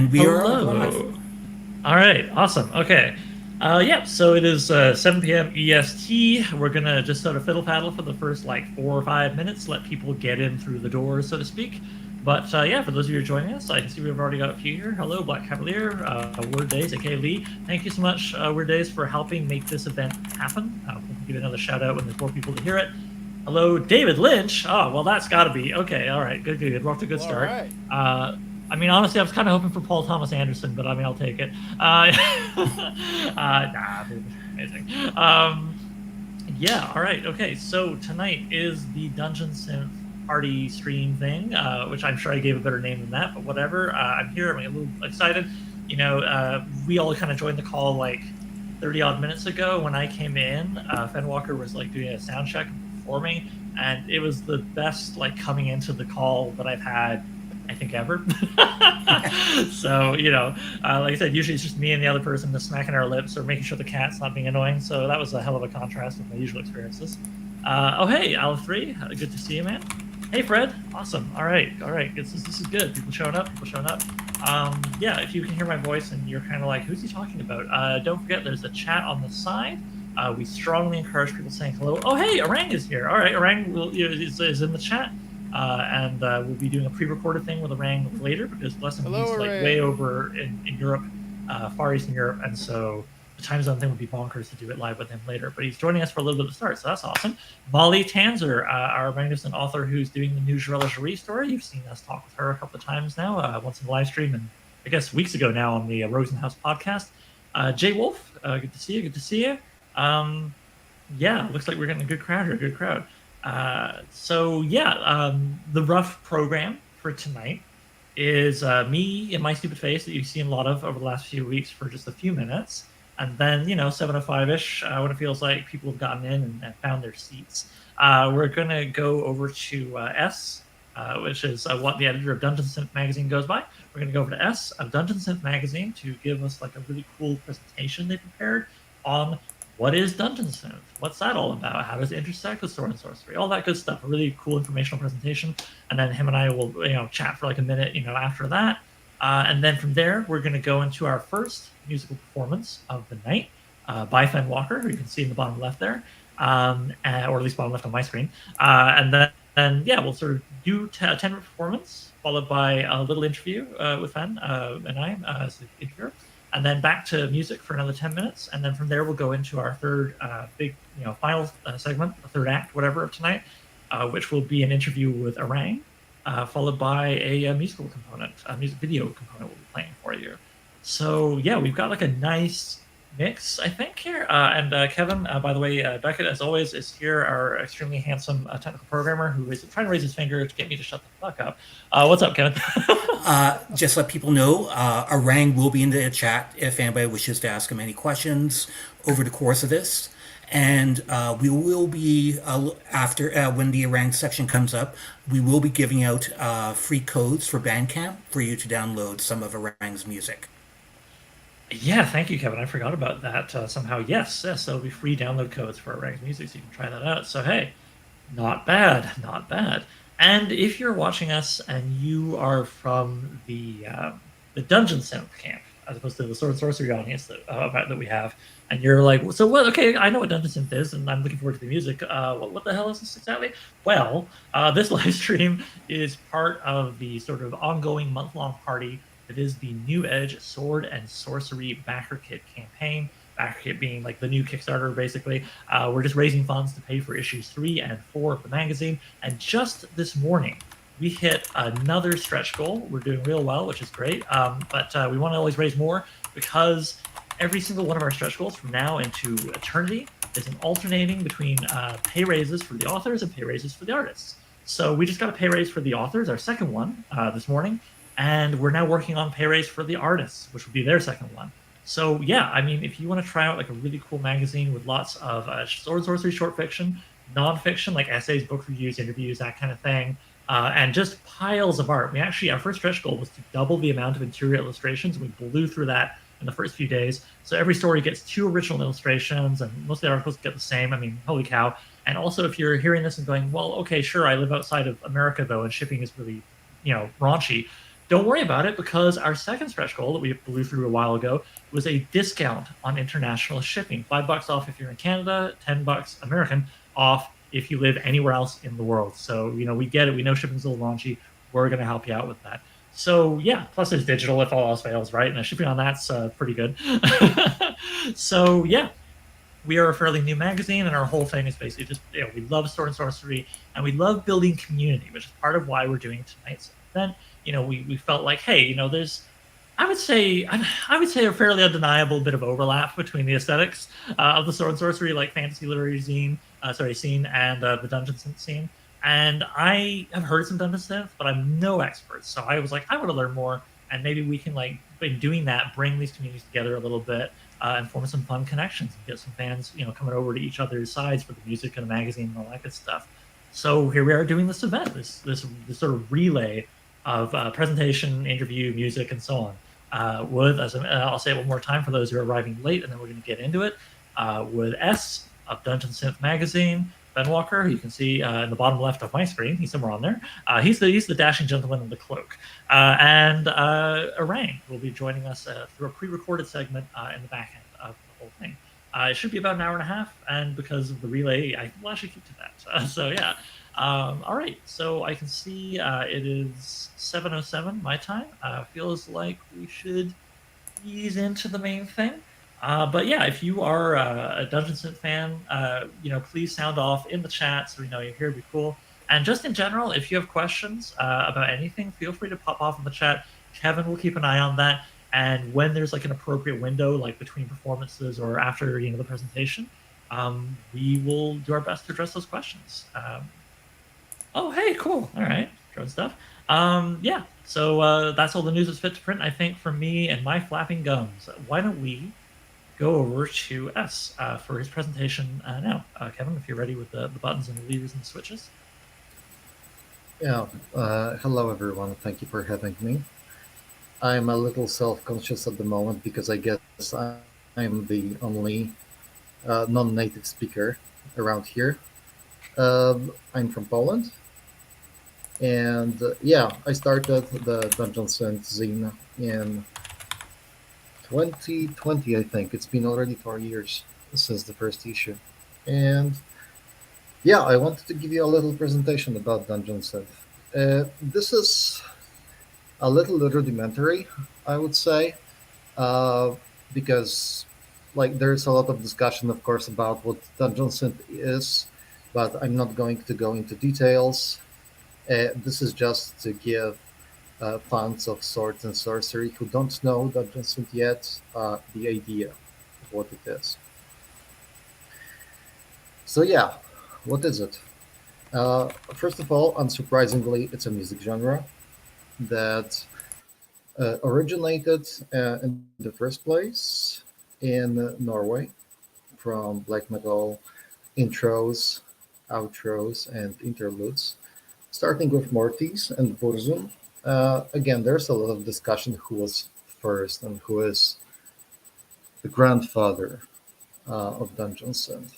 And we are Hello. All right, awesome. Okay. Yeah, so it is 7 p.m. EST. We're going to just sort of fiddle faddle for the first like 4 or 5 minutes, let people get in through the doors, so to speak. But yeah, for those of you who are joining us, I can see we've already got a few here. Hello, Black Cavalier, WYRD DAZE, aka Lee. Thank you so much, WYRD DAZE, for helping make this event happen. We'll give another shout out when there's more people to hear it. Hello, David Lynch. Oh, well, that's got to be. Okay, all right, good. We're off to a good start. Right. I mean, honestly, I was kind of hoping for Paul Thomas Anderson, but I mean, I'll take it. Amazing. Yeah, all right, okay. So tonight is the Dungeon Synth party stream thing, which I'm sure I gave a better name than that, but whatever. I'm here. I'm a little excited. You know, we all kind of joined the call like 30 odd minutes ago. When I came in, Fenwalker was like doing a sound check for me, and it was the best like coming into the call that I've had, I think, ever. So, you know, like I said, usually it's just me and the other person just smacking our lips or making sure the cat's not being annoying. So that was a hell of a contrast with my usual experiences. Oh, hey, Aleph3, good to see you, man. Hey, Fred, awesome. All right. This is good. People showing up. Yeah, if you can hear my voice and you're kind of like, who's he talking about? Don't forget, there's a chat on the side. We strongly encourage people saying hello. Oh, hey, Arang is here. All right, Arang is in the chat. And we'll be doing a pre-recorded thing with Erang later because bless him, he's like way over in Europe, Far Eastern Europe, and so the time zone thing would be bonkers to do it live with him later. But he's joining us for a little bit of the start, so that's awesome. Molly Tanzer, our magnificent author who's doing the new Jarella Jaree story. You've seen us talk with her a couple of times now, once in the live stream, and I guess weeks ago now on the Rosenhouse podcast. Jay Wolf, good to see you. Yeah, looks like we're getting a good crowd here, So yeah, the rough program for tonight is me in my stupid face that you've seen a lot of over the last few weeks for just a few minutes, and then 7:05ish when it feels like people have gotten in and found their seats. We're gonna go over to S, which is what the editor of Dungeon Synth Magazine goes by. We're gonna go over to S of Dungeon Synth Magazine to give us like a really cool presentation they prepared on what is Dungeon Synth? What's that all about? How does it intersect with sword and sorcery? All that good stuff. A really cool informational presentation. And then him and I will, chat for like a minute, after that. And then from there, we're going to go into our first musical performance of the night by Fen Walker, who you can see in the bottom left there, or at least bottom left on my screen. And then, we'll sort of do a 10-minute performance, followed by a little interview with Fen and I as the interviewer. And then back to music for another 10 minutes. And then from there, we'll go into our third big, final segment, the third act, whatever, of tonight, which will be an interview with Erang, followed by a musical component, a music video component we'll be playing for you. So, yeah, we've got like a nice mix, I think, here. And Kevin, by the way, Beckett, as always, is here, our extremely handsome technical programmer who is trying to raise his finger to get me to shut the fuck up. What's up, Kevin? Just let people know, Arang will be in the chat if anybody wishes to ask him any questions over the course of this. And we will be, after when the Arang section comes up, we will be giving out free codes for Bandcamp for you to download some of Arang's music. Yeah, thank you, Kevin. I forgot about that somehow. Yes, there'll be free download codes for Erang's music, so you can try that out. So, hey, not bad. And if you're watching us and you are from the Dungeon Synth camp, as opposed to the Sword Sorcery audience that we have, and you're like, so what? Okay, I know what Dungeon Synth is, and I'm looking forward to the music. What the hell is this exactly? Well, this live stream is part of the sort of ongoing month-long party. It is the New Edge Sword and Sorcery Backer Kit campaign. Backer Kit being like the new Kickstarter, basically. We're just raising funds to pay for issues 3 and 4 of the magazine. And just this morning, we hit another stretch goal. We're doing real well, which is great. But we want to always raise more because every single one of our stretch goals from now into eternity is an alternating between pay raises for the authors and pay raises for the artists. So we just got a pay raise for the authors, our second one this morning. And we're now working on pay raise for the artists, which will be their second one. So yeah, I mean, if you want to try out like a really cool magazine with lots of sword sorcery short fiction, nonfiction, like essays, book reviews, interviews, that kind of thing, and just piles of art. Our first stretch goal was to double the amount of interior illustrations. We blew through that in the first few days. So every story gets 2 original illustrations, and most of the articles get the same. I mean, holy cow. And also, if you're hearing this and going, well, okay, sure, I live outside of America, though, and shipping is really, raunchy. don't worry about it, because our second stretch goal that we blew through a while ago was a discount on international shipping. $5 off if you're in Canada, $10 American off if you live anywhere else in the world. So, we get it. We know shipping's a little raunchy. We're going to help you out with that. So yeah, plus there's digital if all else fails, right? And the shipping on that's pretty good. So yeah, we are a fairly new magazine, and our whole thing is basically just, we love sword and sorcery, and we love building community, which is part of why we're doing tonight's event. We felt like, hey, there's, I would say a fairly undeniable bit of overlap between the aesthetics of the sword and sorcery, like fantasy literary scene, and the dungeon synth scene. And I have heard some dungeon synth, but I'm no expert. So I was like, I want to learn more, and maybe we can, like, in doing that, bring these communities together a little bit, and form some fun connections and get some fans, coming over to each other's sides for the music and the magazine and all that good stuff. So here we are doing this event, this sort of relay of presentation, interview, music, and so on. I'll say it one more time for those who are arriving late, and then we're going to get into it. With S of Dungeon Synth Magazine, Fen Walker, who you can see in the bottom left of my screen. He's somewhere on there. He's the dashing gentleman in the cloak. And Erang will be joining us through a pre-recorded segment in the back end of the whole thing. It should be about an hour and a half, and because of the relay, I will actually keep to that. So yeah. All right, so I can see it is 7:07 my time. Feels like we should ease into the main thing. But yeah, if you are a Dungeon Synth fan, please sound off in the chat so we know you're here. It'd be cool. And just in general, if you have questions about anything, feel free to pop off in the chat. Kevin will keep an eye on that. And when there's like an appropriate window, like between performances or after the presentation, we will do our best to address those questions. Oh, hey, cool. All right, drone stuff. Yeah. So that's all the news that's fit to print, I think, from me and my flapping gums. Why don't we go over to S for his presentation now. Kevin, if you're ready with the buttons and the levers and the switches. Yeah, hello everyone, thank you for having me. I'm a little self-conscious at the moment because I guess I'm the only non-native speaker around here. I'm from Poland, and yeah, I started the Dungeon Synth Zine in 2020, I think. It's been already 4 years since the first issue. And yeah, I wanted to give you a little presentation about Dungeon Synth. This is a little rudimentary, I would say, because there's a lot of discussion, of course, about what Dungeon Synth is, but I'm not going to go into details. This is just to give fans of swords and sorcery who don't know Dungeon Synth yet the idea of what it is. So yeah, what is it? First of all, unsurprisingly, it's a music genre that originated in the first place in Norway from black metal intros, outros, and interludes, starting with Mortis and Burzum. Again, there's a lot of discussion who was first and who is the grandfather of Dungeon Synth.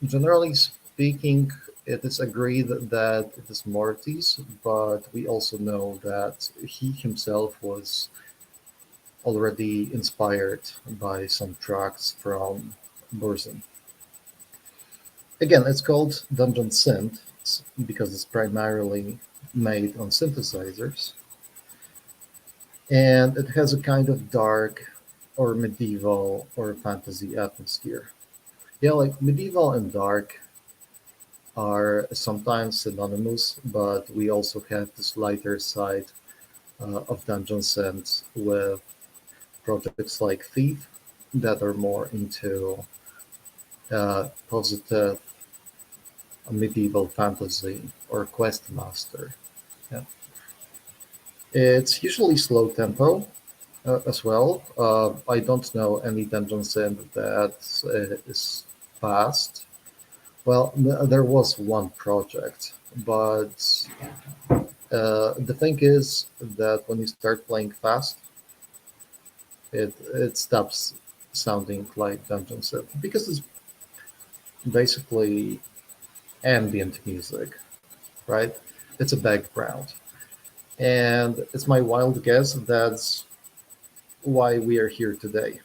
Generally speaking, it is agreed that it is Mortis, but we also know that he himself was already inspired by some tracks from Burzum. Again, it's called Dungeon Synth because it's primarily made on synthesizers, and it has a kind of dark or medieval or fantasy atmosphere. Yeah, like medieval and dark are sometimes synonymous, but we also have this lighter side of Dungeon Synth with projects like Thief that are more into positive medieval fantasy or quest master. Yeah. It's usually slow tempo as well. I don't know any Dungeon Synth that is fast. Well, there was one project, but the thing is that when you start playing fast, it stops sounding like Dungeon Synth because it's basically ambient music, right? It's a background. And it's my wild guess that's why we are here today,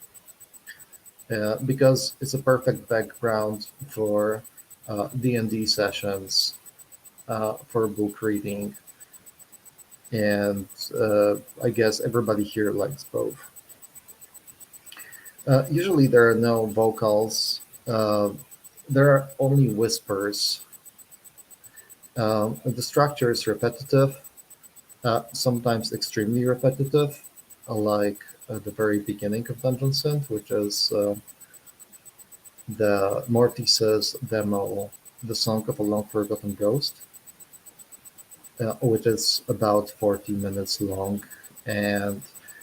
because it's a perfect background for D&D sessions, for book reading, and I guess everybody here likes both. Usually there are no vocals. There are only whispers. The structure is repetitive, sometimes extremely repetitive, like the very beginning of Dungeon Synth, which is the Mortis's demo, The Song of a Long Forgotten Ghost, which is about 40 minutes long, and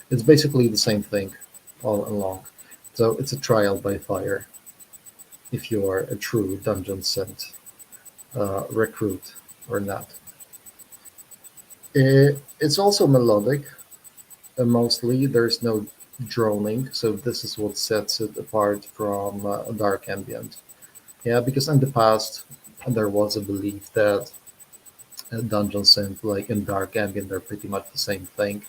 it's basically the same thing all along. So it's a trial by fire if you are a true Dungeon Synth recruit or not. It's also melodic. Mostly, there's no droning, so this is what sets it apart from dark ambient. Yeah, because in the past there was a belief that dungeon synth, like in dark ambient, they're pretty much the same thing.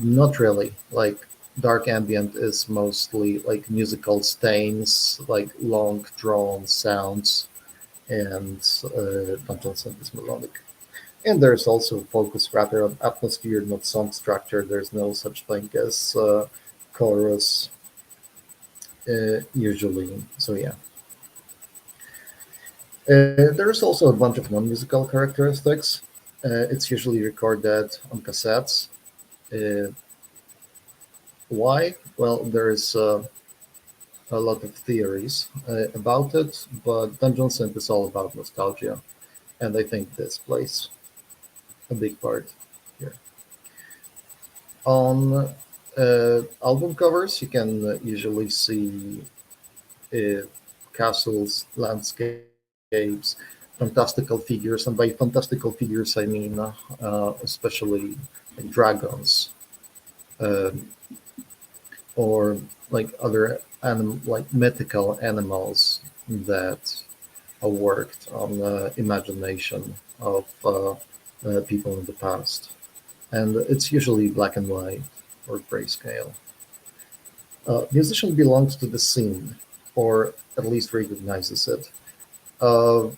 Not really. Like dark ambient is mostly like musical stains, like long drawn sounds, and dungeon synth is melodic. And there's also focus rather on atmosphere, not song structure. There's no such thing as chorus usually. So yeah, there's also a bunch of non-musical characteristics. It's usually recorded on cassettes. Uh, why? Well, there's a lot of theories about it, but Dungeon Synth is all about nostalgia, and I think this plays a big part here. On album covers, you can usually see uh, castles, landscapes, fantastical figures, and by fantastical figures, I mean especially like dragons, um, or like other like mythical animals that are worked on the imagination of people in the past. And it's usually black and white or grayscale. Musician belongs to the scene, or at least recognizes it. Uh,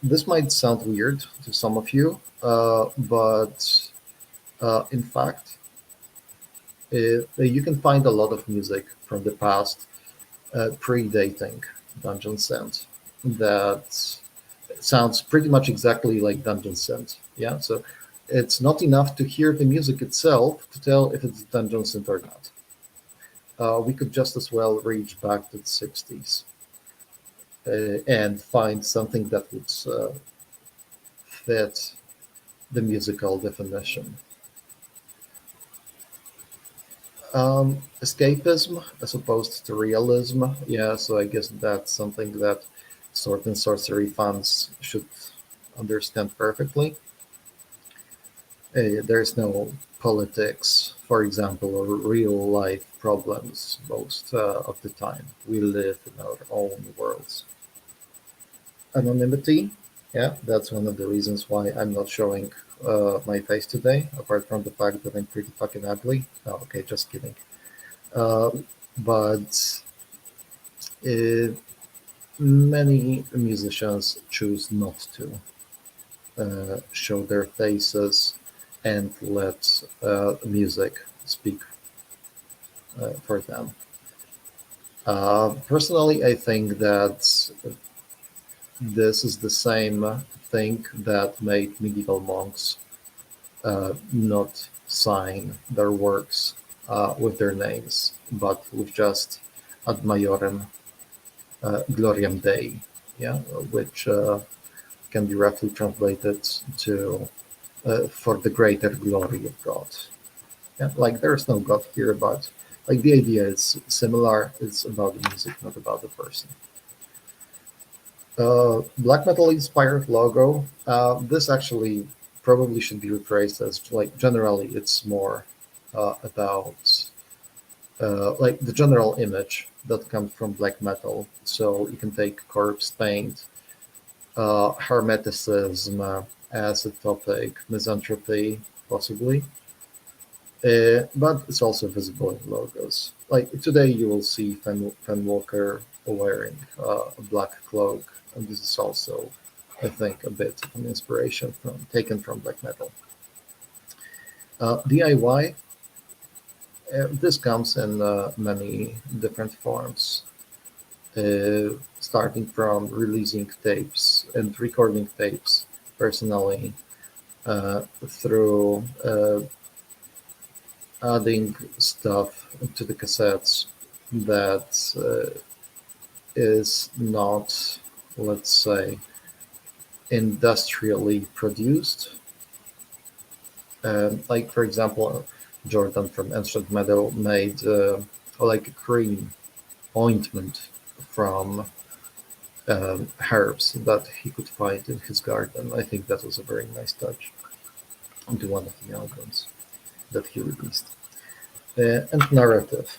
this might sound weird to some of you, but in fact, you can find a lot of music from the past predating Dungeon Synth that sounds pretty much exactly like Dungeon Synth. Yeah, so it's not enough to hear the music itself to tell if it's Dungeon Synth or not. We could just as well reach back to the 60s and find something that would fit the musical definition. Escapism as opposed to realism. Yeah, so I guess that's something that sword and sorcery fans should understand perfectly. There's no politics, for example, or real life problems most of the time. We live in our own worlds. Anonymity, yeah, that's one of the reasons why I'm not showing my face today, apart from the fact that I'm pretty fucking ugly. No, okay, just kidding. Uh, but uh, many musicians choose not to show their faces and let music speak for them. Personally, I think that this is the same thing that made medieval monks not sign their works with their names, but with just ad maiorem gloriam Dei, yeah, which can be roughly translated to for the greater glory of God. Yeah, like there's no God here, but like the idea is similar. It's about the music, not about the person. Black metal inspired logo. This actually probably should be rephrased as like generally it's more about like the general image that comes from black metal. So you can take corpse paint, hermeticism as a topic, misanthropy, possibly. But it's also visible in logos. Like today, you will see Fen Walker wearing a black cloak, and this is also, I think, a bit of an inspiration taken from black metal. DIY. This comes in many different forms, starting from releasing tapes and recording tapes personally, through adding stuff to the cassettes that is not, let's say, industrially produced. Like, for example, Jordan from Ancient Meadow made like a cream ointment from herbs that he could find in his garden. I think that was a very nice touch onto one of the albums that he released. And narrative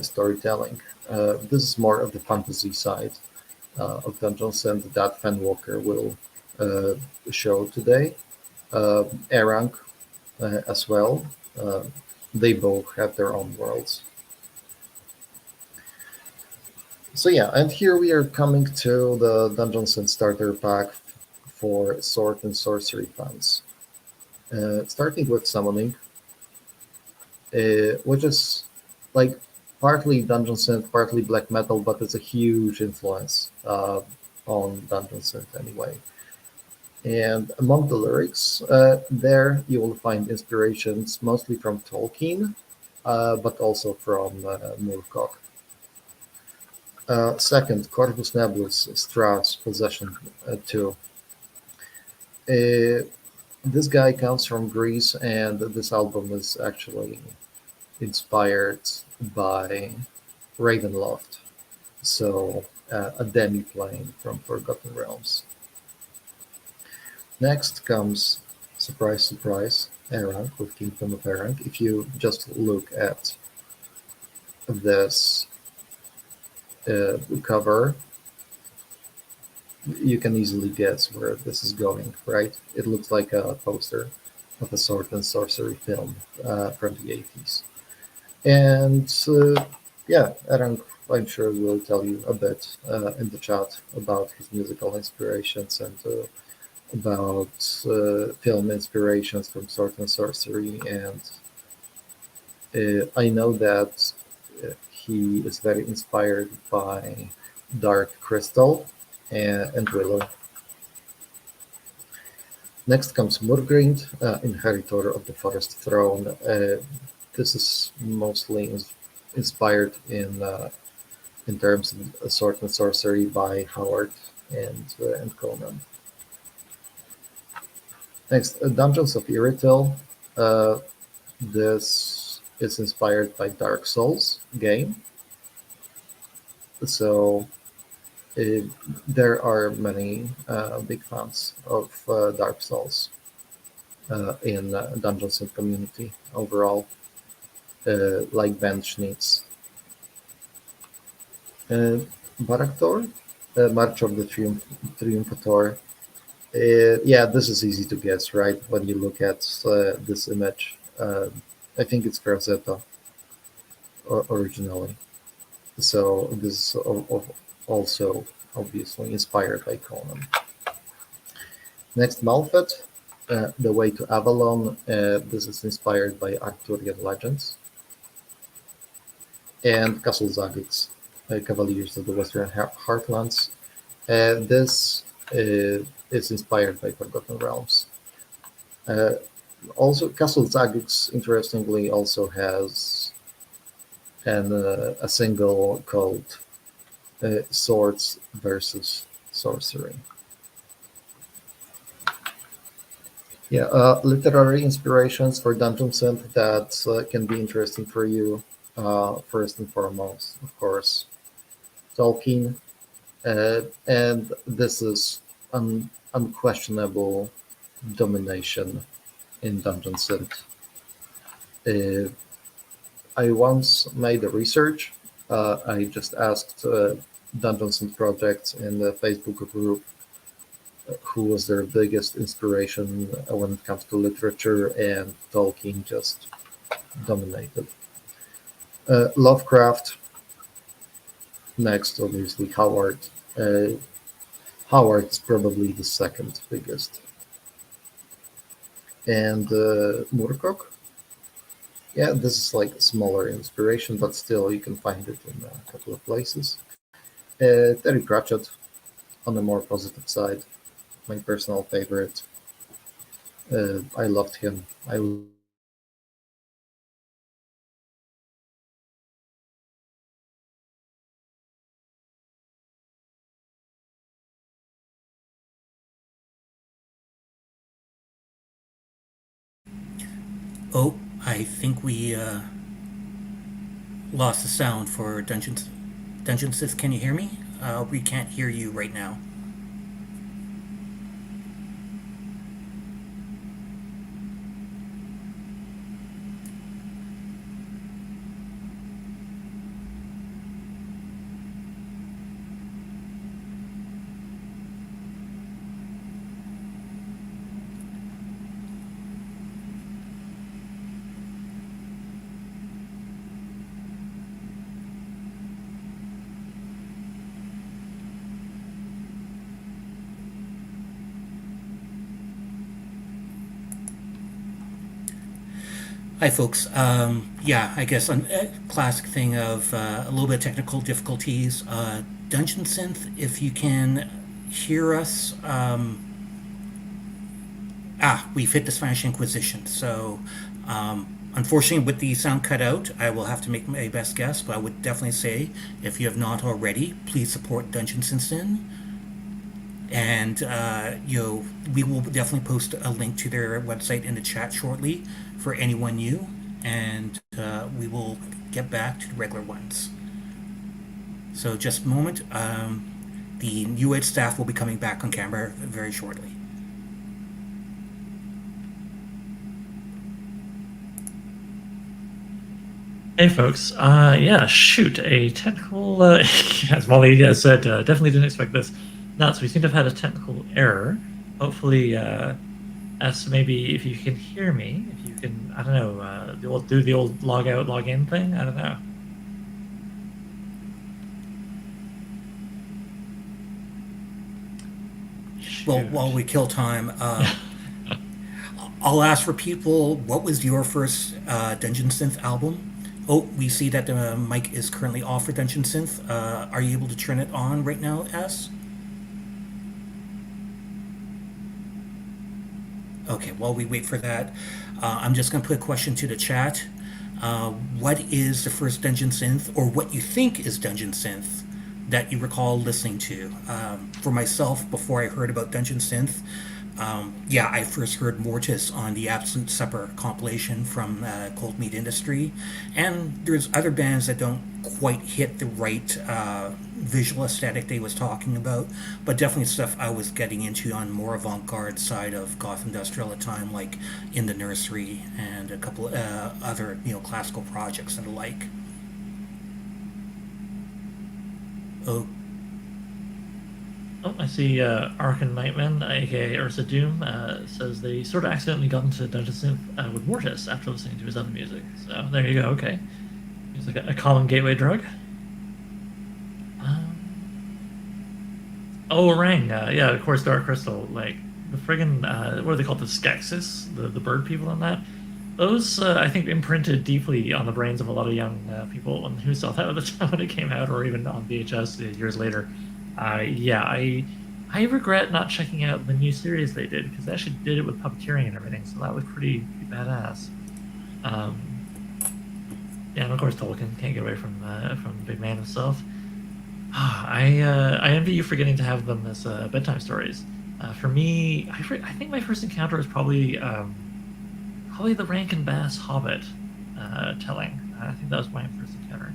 storytelling. This is more of the fantasy side of Dungeon Synth that Fen Walker will uh, show today. Erang as well. Uh, they both have their own worlds. So yeah, and here we are coming to the Dungeon Synth starter pack for sword and sorcery fans. Starting with summoning, which is like partly Dungeon Synth, partly black metal, but it's a huge influence on Dungeon Synth anyway. And among the lyrics, there you will find inspirations mostly from Tolkien, but also from Moorcock. Second, Corvus Nebulus, Strauss, Possession 2. Uh, this guy comes from Greece, and this album is actually inspired by Ravenloft, so a demi-plane from Forgotten Realms. Next comes, surprise, surprise, Arang with Kingdom of Arang. If you just look at this cover, you can easily guess where this is going, right? It looks like a poster of a sword and sorcery film from the 80s. And yeah, Erang, I'm sure, will tell you a bit in the chat about his musical inspirations and about film inspirations from sword and sorcery. And I know that he is very inspired by Dark Crystal and Willow. Next comes Murgrind, Inheritor of the Forest Throne. This is mostly inspired in terms of sword and sorcery by Howard and Conan. Next, Dungeons of Irithyll. This is inspired by Dark Souls game. So there are many big fans of Dark Souls in Dungeons and community overall, like Ben Schnitz. Baraktor, March of the Triumphator. Yeah, this is easy to guess, right? When you look at this image, I think it's Frazetta originally. So this is also obviously inspired by Conan. Next, Malfet, The Way to Avalon. This is inspired by Arthurian legends. And Castle Zagix, Cavaliers of the Western Heartlands. This is inspired by Forgotten Realms. Also, Castle Zagix, interestingly, also has a single called Swords versus Sorcery. Yeah, literary inspirations for Dungeon Synth that can be interesting for you. First and foremost, of course, Tolkien, and this is an unquestionable domination in Dungeon Synth. I once made a research. I just asked Dungeon Synth projects in the Facebook group who was their biggest inspiration when it comes to literature, and Tolkien just dominated. Lovecraft, next, obviously, Howard. Howard's probably the second biggest. And Moorcock, yeah, this is like a smaller inspiration, but still you can find it in a couple of places. Terry Pratchett, on the more positive side, my personal favorite. I loved him. Oh, I think we lost the sound for Dungeon Synth. Can you hear me? We can't hear you right now. Hi, folks. Yeah, I guess a classic thing of a little bit of technical difficulties. Dungeon Synth, if you can hear us, we've hit the Spanish Inquisition. So, unfortunately, with the sound cut out, I will have to make my best guess. But I would definitely say, if you have not already, please support Dungeon Synth. And we will definitely post a link to their website in the chat shortly for anyone new, and we will get back to the regular ones. So just a moment. The New Age staff will be coming back on camera very shortly. Hey folks, yeah, shoot, a technical, as Molly said, definitely didn't expect this. No, so we seem to have had a technical error. Hopefully, as maybe if you can hear me, if you can, I don't know, do the old log out, log in thing, I don't know. Well, while we kill time, I'll ask for people, what was your first Dungeon Synth album? Oh, we see that the mic is currently off for Dungeon Synth. Are you able to turn it on right now, S? Okay, while we wait for that, I'm just going to put a question to the chat. What is the first Dungeon Synth, or what you think is Dungeon Synth, that you recall listening to? For myself, before I heard about Dungeon Synth, I first heard Mortis on the Absolute Supper compilation from Cold Meat Industry, and there's other bands that don't quite hit the right visual aesthetic they was talking about, but definitely stuff I was getting into on more avant-garde side of goth industrial at the time, like In the Nursery and a couple other classical projects and the like. Oh. Oh, I see Arkan Nightman, aka Ursa Doom, says they sort of accidentally got into Dungeon Synth with Mortis after listening to his other music. So there you go, okay. He's like a common gateway drug. Erang, yeah, of course, Dark Crystal, like the friggin', what are they called, the Skeksis, the bird people in that? Those, I think, imprinted deeply on the brains of a lot of young people who saw that at the time when it came out, or even on VHS years later. I regret not checking out the new series they did, because they actually did it with puppeteering and everything, so that was pretty badass. And of course Tolkien can't get away from the big man himself. I envy you for getting to have them as bedtime stories. For me, I think my first encounter was probably the Rankin Bass Hobbit telling. I think that was my first encounter.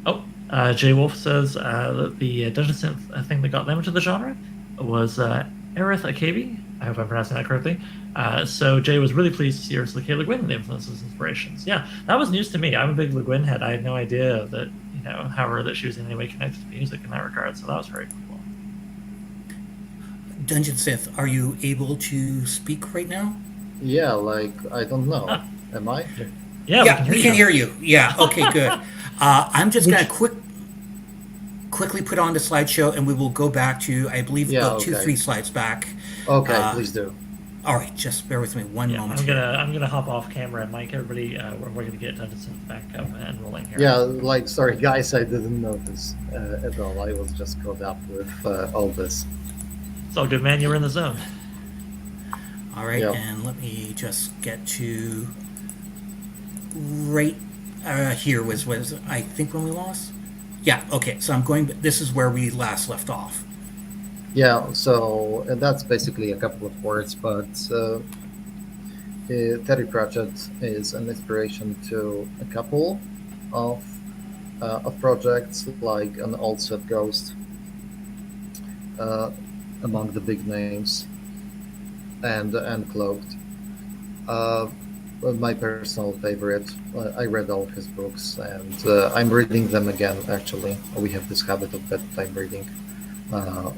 Oh, Jay Wolf says that the Dungeon Synth thing that got them into the genre was Aerith Akabi. I hope I'm pronouncing that correctly. So Jay was really pleased to see Ursula K. Le Guin in the influences and inspirations. Yeah, that was news to me. I'm a big Le Guin head. I had no idea that, that she was in any way connected to music in that regard. So that was very cool. Dungeon Synth, are you able to speak right now? Yeah, like I don't know. Ah, Am I? yeah, we can Yeah, hear we you. can hear you. Yeah, okay, good. I'm just Would going you- to quickly put on the slideshow and we will go back to, I believe, Yeah. about two, Okay. three slides back. Okay. Please do. All right, just bear with me one Yeah, moment here. I'm gonna hop off camera and mic everybody. We're gonna get Dungeon Synth back up and rolling here. Yeah. Like, sorry, guys, I didn't notice at all. I was just caught up with all this. It's all good, man. You were in the zone. All right, Yeah. and let me just get to right here was I think when we lost. Yeah. Okay. So I'm going. This is where we last left off. Yeah. So that's basically a couple of words, but Terry Pratchett is an inspiration to a couple of projects, like an old set Ghost, uh, among the big names, and Cloaked. Uh, my personal favorite. I read all of his books, and I'm reading them again. Actually, we have this habit of bedtime reading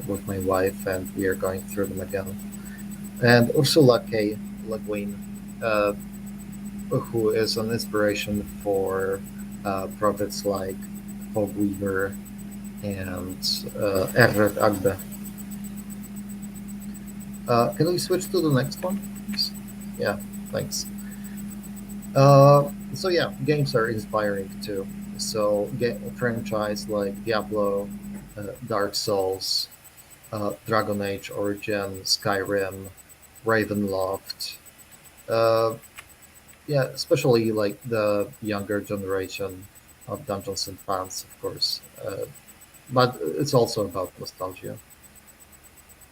with my wife, and we are going through them again. And Ursula K. Le Guin, uh, who is an inspiration for projects like Fogweaver and Erret Agde. Can we switch to the next one, please? Yeah, thanks. So yeah, games are inspiring too. So franchise like Diablo, Dark Souls, Dragon Age Origin, Skyrim, Ravenloft. Uh, yeah, especially like the younger generation of Dungeons and fans, of course. But it's also about nostalgia.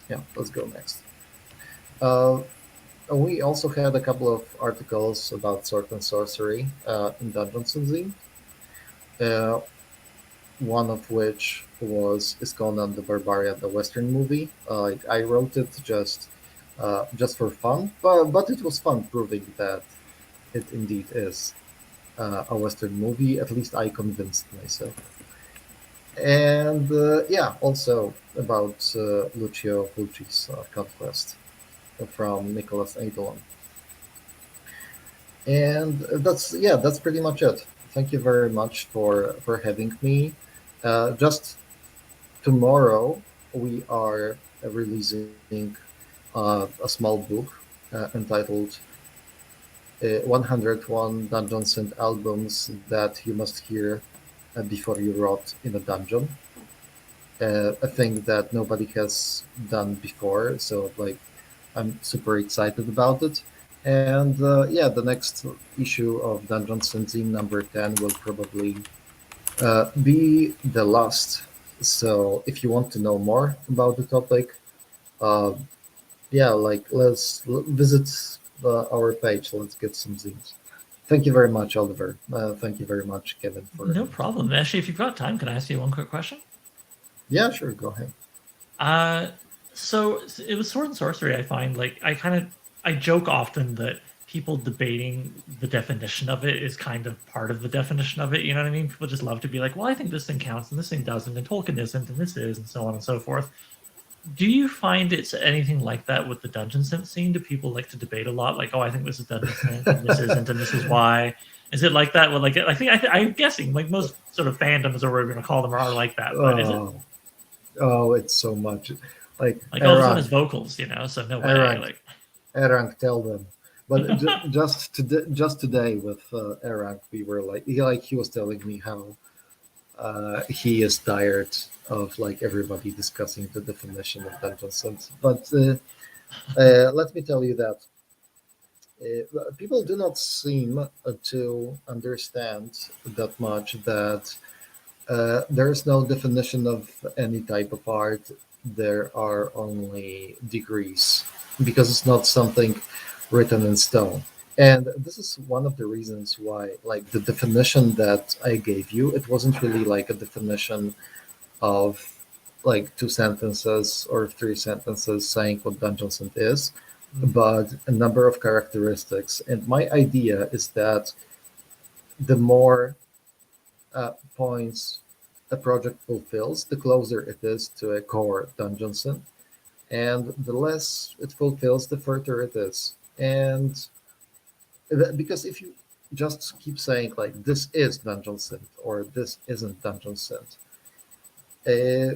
Yeah, let's go next. Uh, we also had a couple of articles about sword and sorcery in Dungeon Synth. Uh, one of which was is Conan the Barbarian, the Western movie. I wrote it just for fun, but it was fun proving that it indeed is a Western movie. At least I convinced myself. And yeah, also about Lucio Fulci's Conquest from Nicholas Eidolon. And that's pretty much it. Thank you very much for having me. Just tomorrow we are releasing a small book entitled 101 Dungeon Synth albums that you must hear before you rot in a dungeon. A thing that nobody has done before, so like I'm super excited about it. And yeah, the next issue of Dungeon Synth Zine number 10 will probably be the last. So if you want to know more about the topic, uh, yeah, like visit our page. Let's get some zines. Thank you very much, Oliver. Thank you very much, Kevin. No problem. Actually, if you've got time, can I ask you one quick question? Yeah, sure. Go ahead. So it was sword and sorcery. I find like I joke often that people debating the definition of it is kind of part of the definition of it. You know what I mean? People just love to be like, well, I think this thing counts and this thing doesn't, and Tolkien isn't, and this is, and so on and so forth. Do you find it's anything like that with the Dungeon Synth scene? Do people like to debate a lot? Like, oh, I think this is Dungeon Synth, and this isn't, and this is why. Is it like that? Well, like I'm guessing like most sort of fandoms, or whatever we're going to call them, are like that. But is it? Oh, it's so much. Like Oh, this one is vocals, so no way. Erang, Erang, tell them. But just today with Erang, we were like he was telling me how he is tired of like everybody discussing the definition of Dungeon Synth. But let me tell you that people do not seem to understand that much that there is no definition of any type of art. There are only degrees because it's not something written in stone. And this is one of the reasons why, like the definition that I gave you, it wasn't really like a definition of like two sentences or three sentences saying what Dungeon Synth is, but a number of characteristics. And my idea is that the more points a project fulfills, the closer it is to a core Dungeon Synth. and the less it fulfills, the further it is. And because if you just keep saying like this is Dungeon Synth or this isn't Dungeon Synth,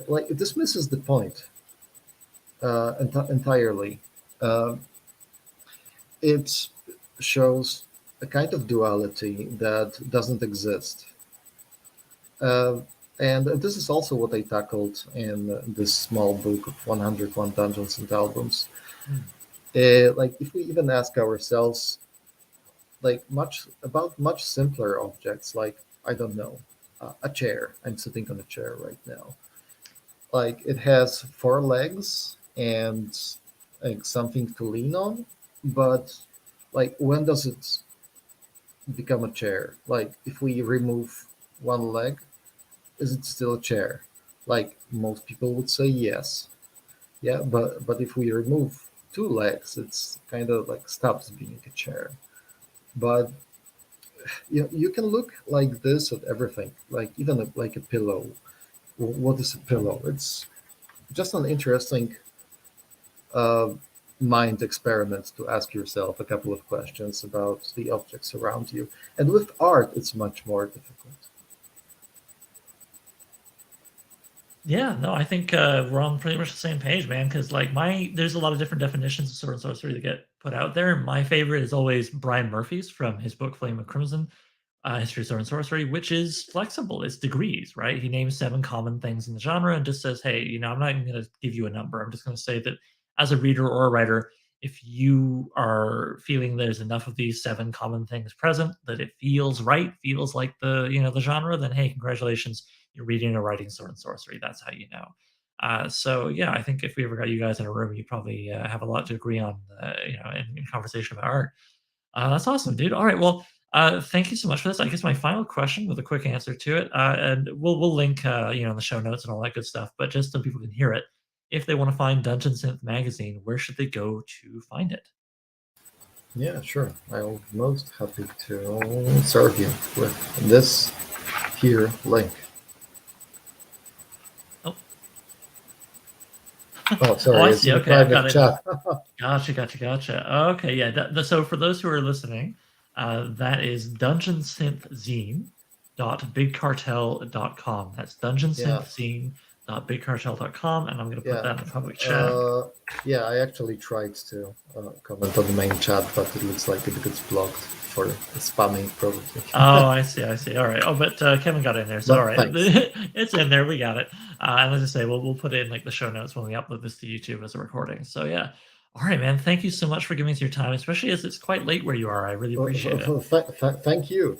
like it dismisses the point entirely. Um, it shows a kind of duality that doesn't exist. Uh, and this is also what I tackled in this small book of 101 Dungeons and Albums. Like, if we even ask ourselves, like, much simpler objects, like, I don't know, a chair. I'm sitting on a chair right now. Like, it has four legs and like something to lean on, but like, when does it become a chair? Like, if we remove one leg, is it still a chair? Like, most people would say yes. Yeah, but if we remove two legs, it's kind of like stops being a chair. But you can look like this at everything, like even like a pillow. What is a pillow? It's just an interesting uh, mind experiment to ask yourself a couple of questions about the objects around you. And with art, it's much more difficult. Yeah, no, I think we're on pretty much the same page, man. Because like there's a lot of different definitions of sword and sorcery that get put out there. My favorite is always Brian Murphy's from his book Flame of Crimson, History of Sword and Sorcery, which is flexible. It's degrees, right? He names 7 common things in the genre and just says, hey, I'm not even going to give you a number. I'm just going to say that as a reader or a writer, if you are feeling there's enough of these 7 common things present that it feels right, feels like the genre, then hey, congratulations, you're reading or writing sword and sorcery. That's how you know. So yeah, I think if we ever got you guys in a room, you probably have a lot to agree on, in conversation about art. That's awesome, dude. All right, well, thank you so much for this. I guess my final question with a quick answer to it, and we'll link in the show notes and all that good stuff. But just so people can hear it, if they want to find Dungeon Synth Magazine, where should they go to find it? Yeah, sure. I'll be most happy to serve you with this here link. Oh, Oh, sorry, I it's see. in the Okay, I've got private it. chat. Gotcha. Okay, yeah. So for those who are listening, that is Dungeon Synth Zine.bigcartel.com. That's Dungeon Synth Zine.bigcartel.com, and I'm going to put that in the public chat. Yeah, I actually tried to comment on the main chat, but it looks like it gets blocked for spamming, probably. Oh, I see. All right. Oh, but Kevin got in there, so But all right, thanks. it's in there. We got it. And as I say, we'll put it in like the show notes when we upload this to YouTube as a recording. So yeah. All right, man. Thank you so much for giving us your time, especially as it's quite late where you are. I really appreciate it. Thank you.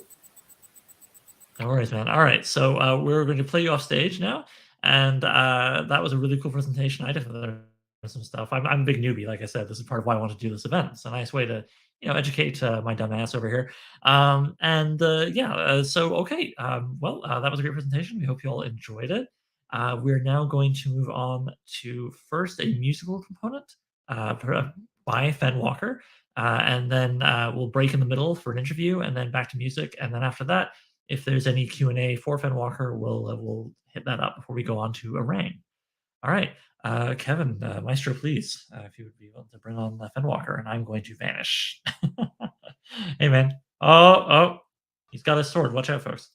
No worries, man. All right, so we're going to play you off stage now, and that was a really cool presentation. I definitely learned some stuff. I'm a big newbie, like I said. This is part of why I want to do this event. It's a nice way to educate my dumb ass over here. So okay, well, that was a great presentation. We hope you all enjoyed it. We're now going to move on to first a musical component by Fen Walker, and then we'll break in the middle for an interview, and then back to music, and then after that, if there's any Q&A for Fenwalker, we'll hit that up before we go on to Erang. All right, Kevin, Maestro, please, if you would be willing to bring on Fenwalker, and I'm going to vanish. Hey, man. Oh, he's got a sword. Watch out, folks.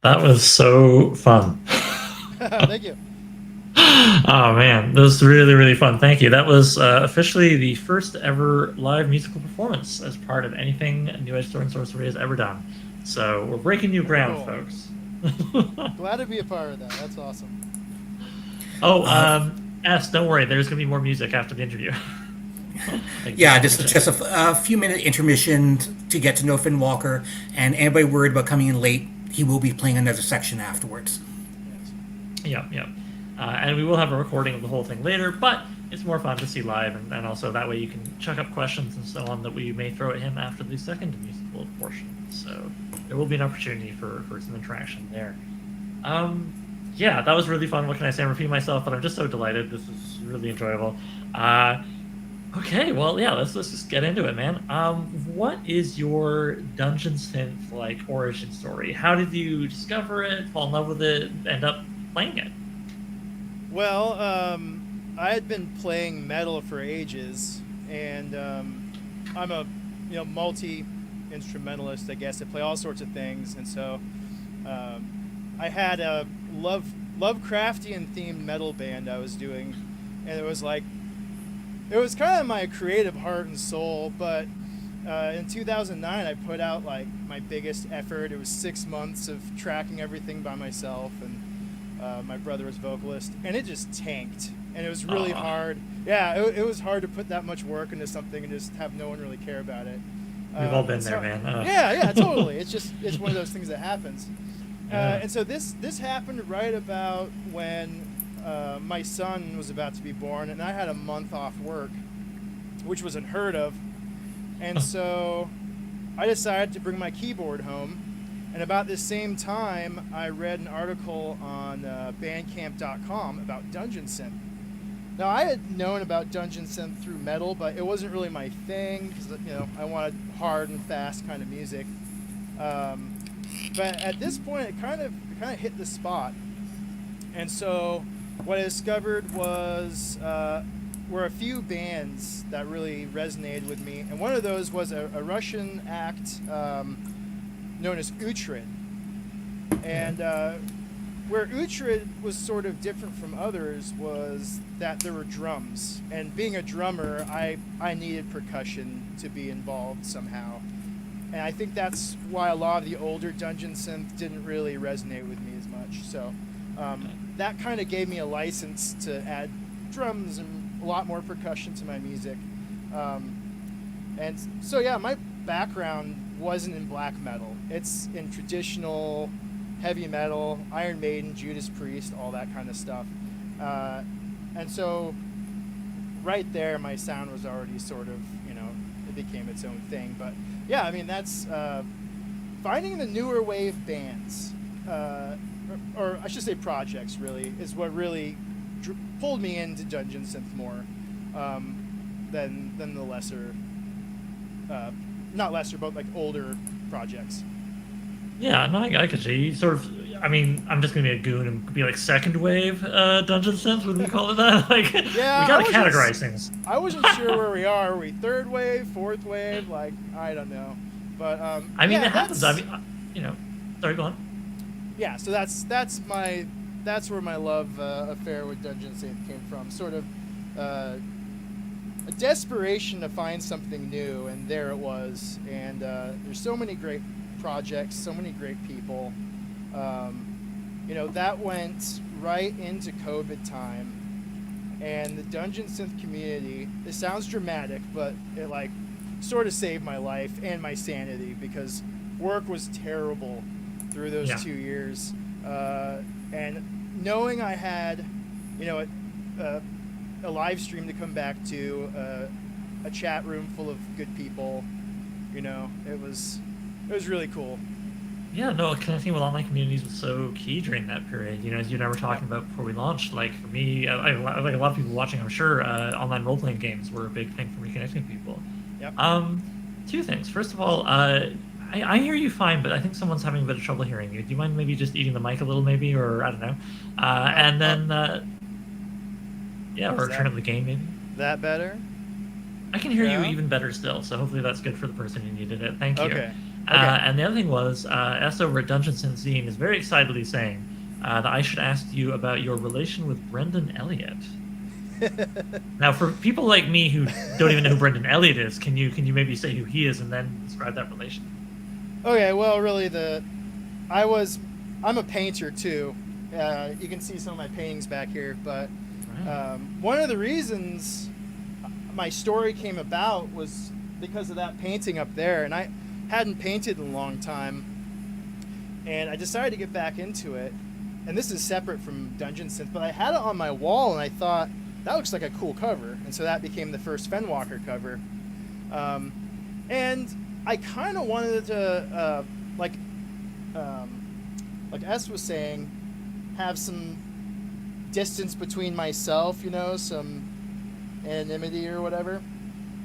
That was so fun. Thank you. Oh man, that was really, really fun. Thank you. That was officially the first ever live musical performance as part of anything New Edge Sword Sorcery has ever done. So we're breaking new ground, Cool. folks. Glad to be a part of that. That's awesome. Oh, S, don't worry. There's going to be more music after the interview. Yeah, just a few minute intermission to get to know Fen Walker, and anybody worried about coming in late, he will be playing another section afterwards. Yeah. And we will have a recording of the whole thing later, but it's more fun to see live, and also that way you can chuck up questions and so on that we may throw at him after the second musical portion. So there will be an opportunity for some interaction there. Yeah, that was really fun. What can I say? I'm repeating myself, but I'm just so delighted. This is really enjoyable. Okay, well, yeah, let's just get into it, man. What is your Dungeon Synth like origin story? How did you discover it, fall in love with it, end up playing it? Well, I had been playing metal for ages, and I'm a multi-instrumentalist, I guess. I play all sorts of things, and so I had a Lovecraftian themed metal band I was doing, and it was kind of my creative heart and soul. But in 2009 I put out like my biggest effort. It was 6 months of tracking everything by myself, and my brother was vocalist, and it just tanked, and it was really hard. Yeah, it was hard to put that much work into something and just have no one really care about it. We've all been there, man. Yeah, totally. It's one of those things that happens. And so this happened right about when my son was about to be born, and I had a month off work, which was unheard of. And so I decided to bring my keyboard home. And about this same time, I read an article on Bandcamp.com about Dungeon Synth. Now, I had known about Dungeon Synth through metal, but it wasn't really my thing because I wanted hard and fast kind of music. But at this point, it kind of hit the spot. And so what I discovered were a few bands that really resonated with me, and one of those was a Russian act known as Utrid. And where Utrid was sort of different from others was that there were drums, and being a drummer, I needed percussion to be involved somehow. And I think that's why a lot of the older Dungeon Synth didn't really resonate with me as much. So that kind of gave me a license to add drums and a lot more percussion to my music. And so, yeah, my background wasn't in black metal. It's in traditional heavy metal, Iron Maiden, Judas Priest, all that kind of stuff. And so right there, my sound was already sort of, it became its own thing. But yeah, I mean, that's finding the newer wave bands, or I should say projects, really, is what really pulled me into Dungeon Synth more than the lesser, not lesser, but like older projects. Yeah, no, I could see. You sort of, I mean, I'm just going to be a goon and be like second wave Dungeon Synth, would we call it that? Like, yeah, we got to categorize things. I wasn't sure where we are. Are we third wave, fourth wave? Like, I don't know. But, I mean, it happens. I mean, sorry, go on. Yeah, so that's where my love affair with Dungeon Synth came from. Sort of a desperation to find something new, and there it was. And there's so many great projects, so many great people. That went right into COVID time, and the Dungeon Synth community, it sounds dramatic, but it like sort of saved my life and my sanity, because work was terrible through those 2 years. And knowing I had, a live stream to come back to, a chat room full of good people, it was really cool. Yeah, no, connecting with online communities was so key during that period. As you and I were talking about before we launched, like for me, like a lot of people watching, I'm sure, online role-playing games were a big thing for reconnecting people. Yep. Two things. First of all, I hear you fine, but I think someone's having a bit of trouble hearing you. Do you mind maybe just eating the mic a little, maybe, or I don't know? And then, or turn up the gain, maybe. That better? I can hear you even better still, so hopefully that's good for the person who needed it. Thank you. Okay. And the other thing was, S over at Dungeon Synth ZINE is very excitedly saying that I should ask you about your relation with Brendan Elliott. Now, for people like me who don't even know who Brendan Elliott is, can you maybe say who he is and then describe that relation? Okay, well, really, I'm a painter too, You can see some of my paintings back here, but Right. one of the reasons my story came about was because of that painting up there, and I hadn't painted in a long time, and I decided to get back into it. And this is separate from Dungeon Synth, but I had it on my wall, and I thought that looks like a cool cover, and so that became the first Fenwalker cover. And I kind of wanted to, like S was saying, have some distance between myself, you know, some anonymity or whatever.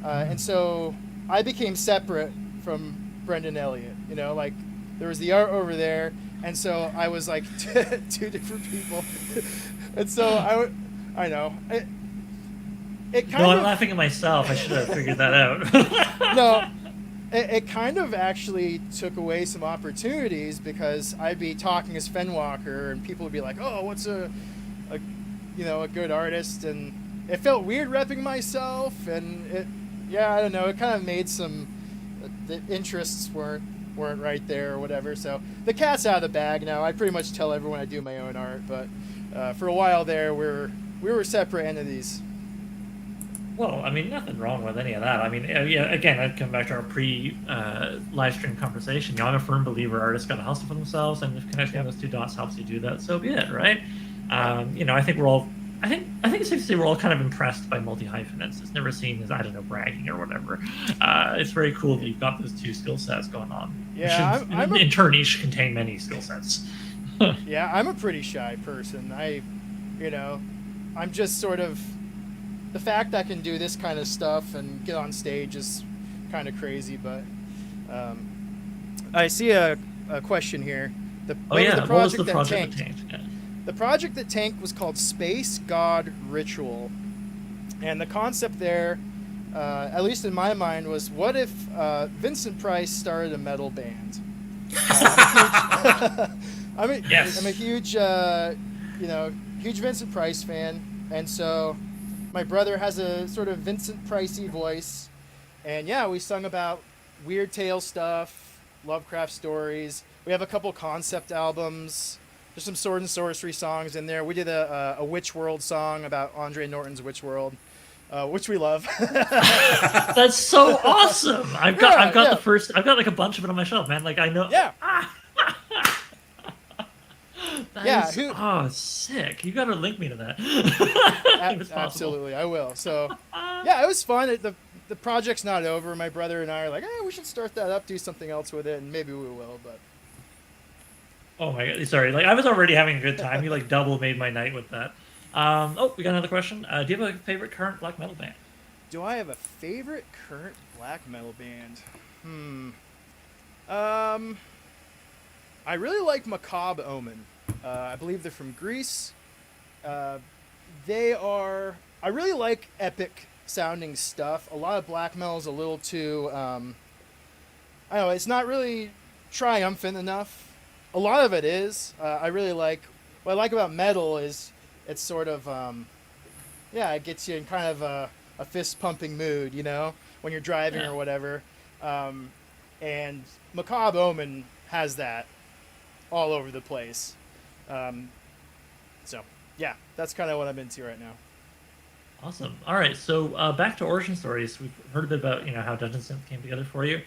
And so I became separate from Brendan Elliott, you know, like there was the art over there, and so I was like two different people. And so I know it kind No, of I'm laughing at myself. I should have figured that out. no, it kind of actually took away some opportunities, because I'd be talking as Fenwalker and people would be like, "Oh, what's a good artist?" And it felt weird repping myself, and I don't know, it kind of made the interests weren't right there or whatever. So the cat's out of the bag now. I pretty much tell everyone I do my own art, but for a while there, we were separate entities. Well, I mean, nothing wrong with any of that. I mean, yeah, again, I'd come back to our live stream conversation. You know, I'm a firm believer artists got to hustle for themselves, and if connecting those two dots helps you do that, so be it, right? You know, I think I think it's safe to say we're all kind of impressed by multi-hyphenates. It's never seen as, I don't know, bragging or whatever. It's very cool that you've got those two skill sets going on. Yeah, in turn, each contain many skill sets. Yeah, I'm a pretty shy person. I'm just sort of, the fact I can do this kind of stuff and get on stage is kind of crazy, but I see a question here. What was the project that tanked? Yeah. The project that tanked was called Space God Ritual. And the concept there, at least in my mind, was what if Vincent Price started a metal band? I'm a huge Vincent Price fan, and so my brother has a sort of Vincent Pricey voice, and we sung about weird tale stuff, Lovecraft stories. We have a couple concept albums. There's some sword and sorcery songs in there. We did a Witch World song about Andre Norton's Witch World, which we love. That's so awesome! I've got like a bunch of it on my shelf, man. Like I know. Yeah. Sick! You got to link me to that. Absolutely, I will. So, it was fun. The project's not over. My brother and I are like, we should start that up, do something else with it, and maybe we will. But oh my god, sorry. Like I was already having a good time. You like double made my night with that. We got another question. Do you have a favorite current black metal band? Do I have a favorite current black metal band? I really like Macabre Omen. I believe they're from Greece. I really like epic sounding stuff. A lot of black metal is a little too, I don't know, it's not really triumphant enough. A lot of it is. I really like, what I like about metal is it's sort of, it gets you in kind of a fist pumping mood, you know, when you're driving or whatever. And Macabre Omen has that all over the place. That's kind of what I'm into right now. Awesome. All right, so back to origin stories. We've heard a bit about how Dungeon Synth came together for you.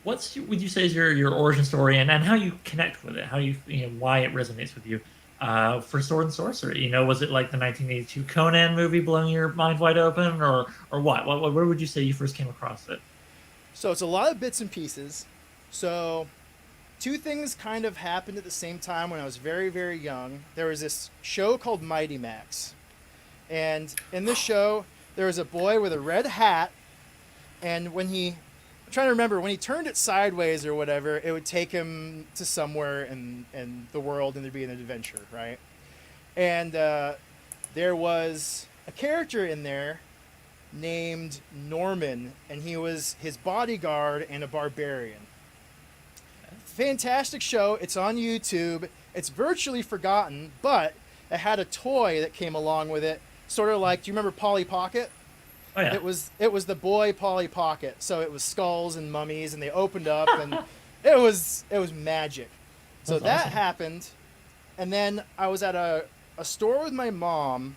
Would you say is your origin story and how you connect with it? How why it resonates with you for Sword and Sorcery? Was it like the 1982 Conan movie blowing your mind wide open, or what? Where would you say you first came across it? So it's a lot of bits and pieces. So two things kind of happened at the same time when I was very, very young. There was this show called Mighty Max. And in this show, there was a boy with a red hat. And I'm trying to remember, when he turned it sideways or whatever, it would take him to somewhere in the world and there'd be an adventure, right? And there was a character in there named Norman, and he was his bodyguard and a barbarian. Fantastic show. It's on YouTube. It's virtually forgotten, but it had a toy that came along with it, sort of like, do you remember Polly Pocket? Oh yeah. It was the boy Polly Pocket. So it was skulls and mummies, and they opened up, and it was magic. So That's that awesome. happened, And then I was at a store with my mom,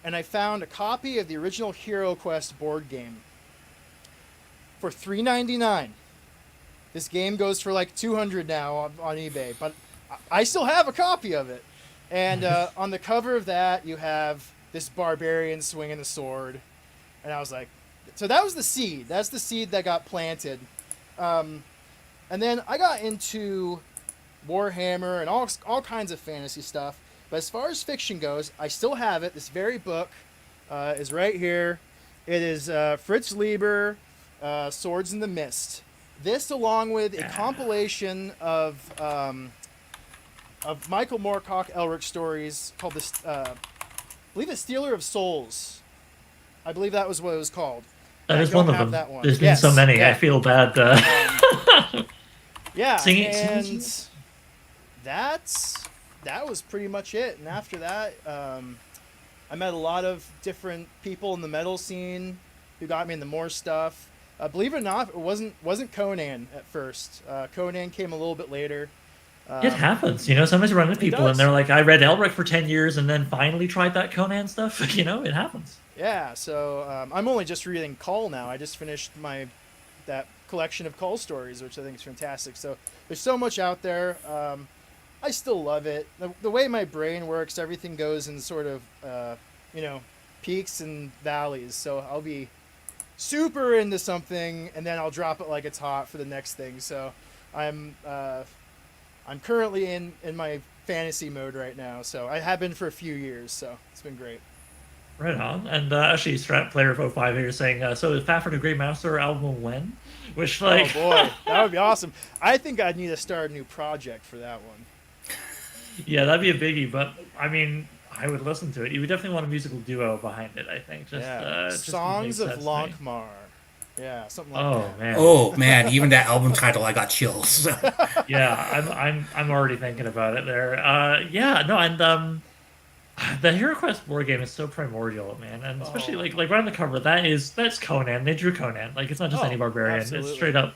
and I found a copy of the original Hero Quest board game for $3.99. This game goes for like $200 now on eBay, but I still have a copy of it. And on the cover of that, you have this barbarian swinging a sword. And I was like, so that was the seed. That's the seed that got planted. And then I got into Warhammer and all kinds of fantasy stuff. But as far as fiction goes, I still have it. This very book is right here. It is Fritz Lieber, Swords in the Mist. This, along with a compilation of Michael Moorcock Elric stories called this, I believe it's Stealer of Souls. I believe that was what it was called. That is one of them. That one. There's been so many. Yeah. I feel bad. Yeah, Singing. That was pretty much it. And after that, I met a lot of different people in the metal scene who got me into more stuff. Believe it or not, it wasn't Conan at first. Conan came a little bit later. It happens, sometimes you run into people and they're like, I read Elric for 10 years and then finally tried that Conan stuff. It happens. Yeah, so I'm only just reading Cull now. I just finished that collection of Cull stories, which I think is fantastic. So there's so much out there. I still love it. The way my brain works, everything goes in sort of, peaks and valleys. So I'll be super into something and then I'll drop it like it's hot for the next thing. So I'm currently in my fantasy mode right now. So I have been for a few years. So it's been great. Right on. And actually, Strat Player of 05 here saying, so is Fafhrd a Great Master album when? Which, like... Oh, boy. That would be awesome. I think I'd need to start a new project for that one. Yeah, that'd be a biggie. But, I mean, I would listen to it. You would definitely want a musical duo behind it, I think. Songs of Lankmar. Yeah, something like that. Oh, man. Oh, man. Even that album title, I got chills. Yeah, I'm already thinking about it there. And... the Hero Quest board game is so primordial, man, and especially like right on the cover, that's Conan. They drew Conan. Like, it's not just any barbarian; absolutely. It's straight up.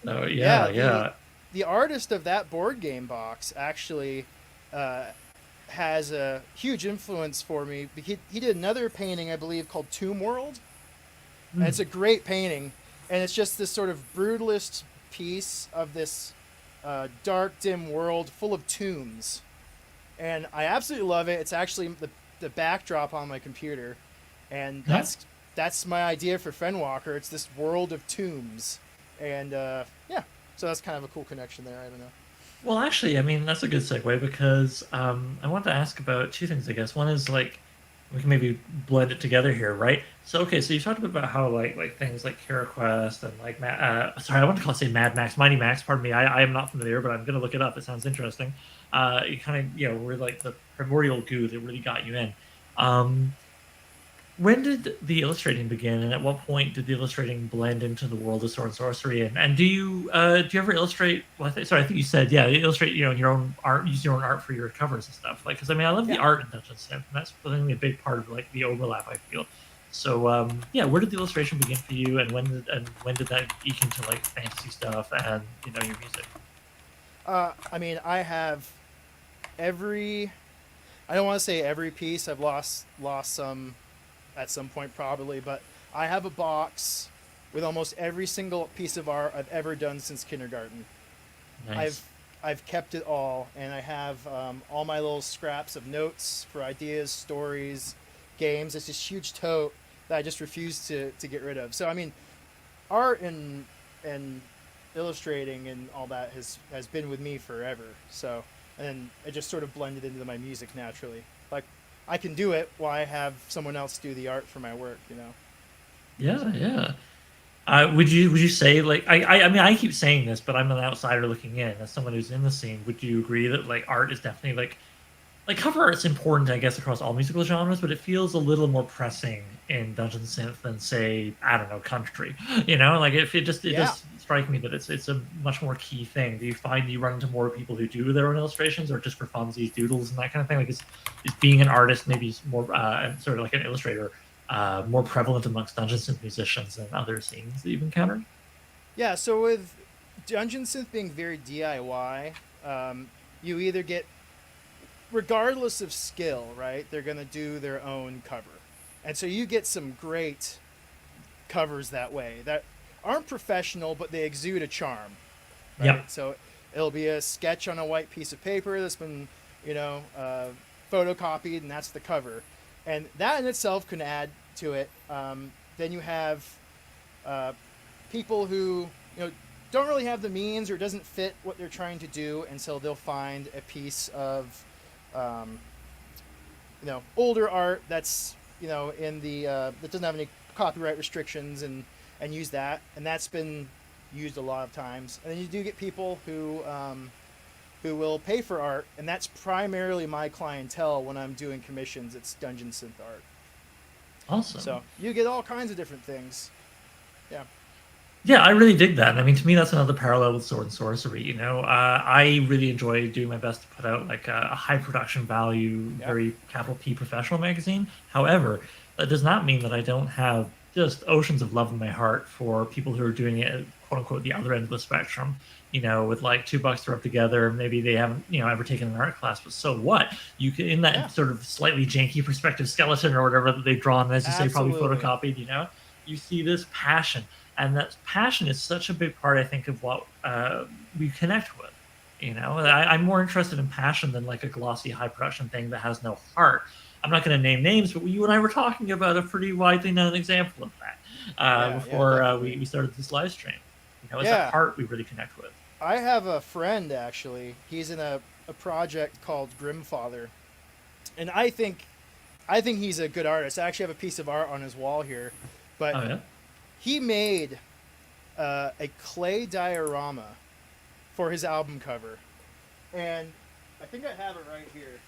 So yeah. The artist of that board game box actually has a huge influence for me. He did another painting, I believe, called Tomb World, and it's a great painting, and it's just this sort of brutalist piece of this dark, dim world full of tombs. And I absolutely love it. It's actually the backdrop on my computer. And that's my idea for Fenwalker. It's this world of tombs. And, so that's kind of a cool connection there. I don't know. Well, actually, I mean, that's a good segue because I wanted to ask about two things, I guess. One is, like, we can maybe blend it together here, right? So you talked a bit about how, like things like Hero Quest and, like, I want to say Mad Max, Mighty Max, pardon me. I am not familiar, but I'm going to look it up. It sounds interesting. You kind of, were like the primordial goo that really got you in. When did the illustrating begin, and at what point did the illustrating blend into the world of sword and sorcery? And do you ever illustrate? Well, I think you said, you illustrate, your own art, use your own art for your covers and stuff. Like, because I love the art in Dungeon Synth, and that's really a big part of like the overlap, I feel. So where did the illustration begin for you, and when did that eke into like fantasy stuff and your music? I have I don't want to say every piece. I've lost some at some point probably, but I have a box with almost every single piece of art I've ever done since kindergarten. Nice. I've kept it all, and I have all my little scraps of notes for ideas, stories, games. It's this huge tote that I just refuse to get rid of. So I mean, art and illustrating and all that has been with me forever. So. And it just sort of blended into my music naturally. Like, I can do it while I have someone else do the art for my work, Yeah. Would you say, like, I keep saying this, but I'm an outsider looking in. As someone who's in the scene, would you agree that, like, art is definitely, like cover art's important, I guess, across all musical genres, but it feels a little more pressing in Dungeon Synth than, say, I don't know, country. Like, it does strike me that it's a much more key thing. Do you find you run into more people who do their own illustrations, or just for funsies, doodles, and that kind of thing? Like, is being an artist maybe more sort of like an illustrator more prevalent amongst Dungeon Synth musicians than other scenes that you've encountered? Yeah. So with Dungeon Synth being very DIY, you either get, regardless of skill, right? They're going to do their own cover. And so you get some great covers that way that aren't professional, but they exude a charm. Right? Yep. So it'll be a sketch on a white piece of paper that's been, photocopied, and that's the cover. And that in itself can add to it. Then you have people who, don't really have the means or doesn't fit what they're trying to do, and so they'll find a piece of, older art that's, in the that doesn't have any copyright restrictions, and use that, and that's been used a lot of times. And then you do get people who will pay for art, and that's primarily my clientele when I'm doing commissions. It's Dungeon Synth art. Awesome. So you get all kinds of different things. Yeah. Yeah, I really dig that. I mean, to me, that's another parallel with sword and sorcery. I really enjoy doing my best to put out like a high production value, very capital P professional magazine. However, that does not mean that I don't have just oceans of love in my heart for people who are doing it at, quote unquote, the other end of the spectrum. With like $2 to rub together. Maybe they haven't, ever taken an art class, but so what? You can, in that sort of slightly janky perspective skeleton or whatever that they've drawn, as you say, probably photocopied. You see this passion. And that passion is such a big part, I think, of what we connect with. I'm more interested in passion than like a glossy high production thing that has no heart. I'm not going to name names, but you and I were talking about a pretty widely known example of that before we started this live stream. It's that heart we really connect with. I have a friend, actually. He's in a project called Grimfather. And I think he's a good artist. I actually have a piece of art on his wall here. But he made a clay diorama for his album cover. And I think I have it right here.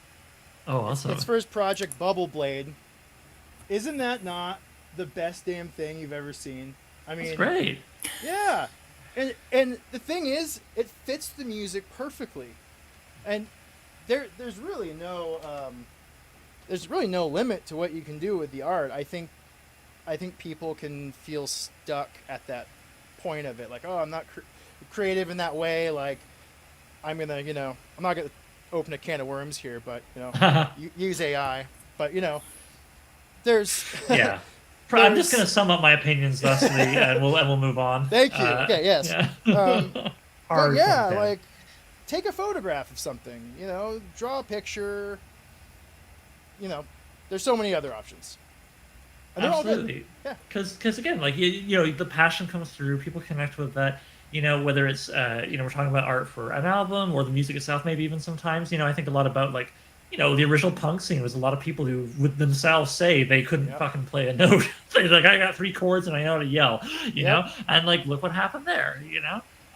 Oh, awesome. It's for his project Bubble Blade. Isn't that not the best damn thing you've ever seen? I mean, that's great. Yeah. And the thing is, it fits the music perfectly. And there's really no limit to what you can do with the art. I think people can feel stuck at that point of it. Like, oh, I'm not creative in that way. Like, I'm going to, I'm not going to open a can of worms here, but, use AI. But, there's... Yeah. I'm just going to sum up my opinions thusly, and we'll move on. Thank you. Okay, yes. Yeah. But yeah, like, take a photograph of something, draw a picture, there's so many other options. And absolutely. Because again, like, the passion comes through, people connect with that, whether it's, we're talking about art for an album or the music itself, maybe even sometimes, I think a lot about, like, the original punk scene was a lot of people who would themselves say they couldn't fucking play a note. They're like, I got 3 chords and I know how to yell, know? And, like, look what happened there,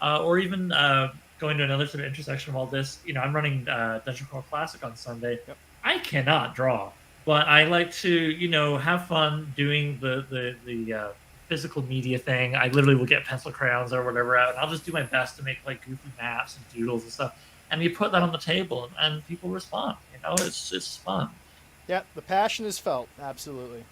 or even going to another sort of intersection of all this, I'm running Dungeon Crawl Classic on Sunday. Yep. I cannot draw, but I like to, have fun doing the physical media thing. I literally will get pencil crayons or whatever out, and I'll just do my best to make, like, goofy maps and doodles and stuff. And you put that on the table, and people respond. It's fun. Yeah, the passion is felt. Absolutely.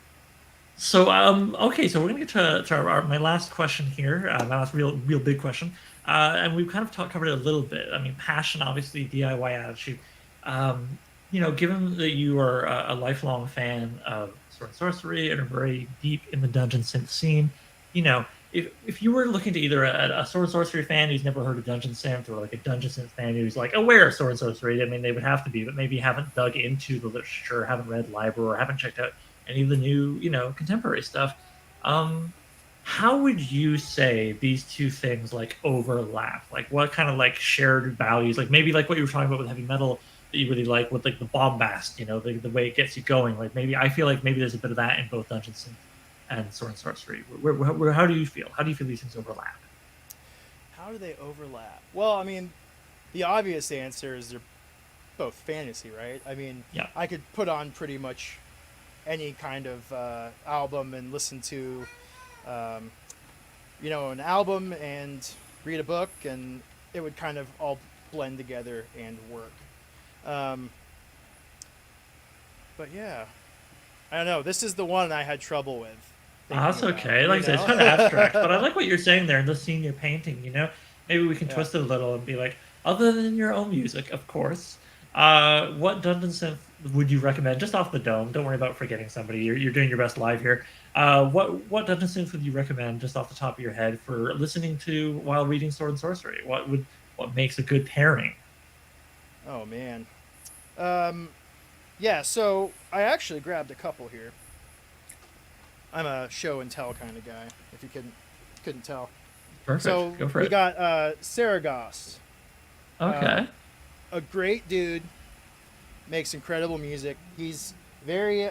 So, okay, so we're gonna get to my last question here. My last real big question, and we've kind of covered it a little bit. I mean, passion, obviously, DIY attitude. Given that you are a lifelong fan of sword and sorcery and are very deep in the dungeon synth scene, if you were looking to either a sword and sorcery fan who's never heard of dungeon synth, or like a dungeon synth fan who's like aware of sword and sorcery, I mean, they would have to be, but maybe haven't dug into the literature, haven't read library, or haven't checked out any of the new, contemporary stuff. How would you say these two things like overlap? Like, what kind of like shared values? Like maybe like what you were talking about with heavy metal that you really like, with like the bombast, the way it gets you going. Like maybe I feel like maybe there's a bit of that in both dungeon synth and sword and sorcery. How do you feel? How do you feel these things overlap? How do they overlap? Well, I mean, the obvious answer is they're both fantasy, right? I mean, I could put on pretty much any kind of album and listen to, an album and read a book, and it would kind of all blend together and work. But yeah, I don't know. This is the one I had trouble with. That's okay. Like I said, it's kind of abstract, but I like what you're saying there. And the scene you're painting, maybe we can twist it a little and be like, other than your own music, of course, what Dungeon Synth would you recommend, just off the dome? Don't worry about forgetting somebody. You're doing your best live here. What Dungeon Synth would you recommend, just off the top of your head, for listening to while reading Sword and Sorcery? What makes a good pairing? Oh man. Yeah, so I actually grabbed a couple here. I'm a show and tell kind of guy, if you couldn't tell. Perfect. So Go for we it. got Saragos. Okay. A great dude, makes incredible music. He's very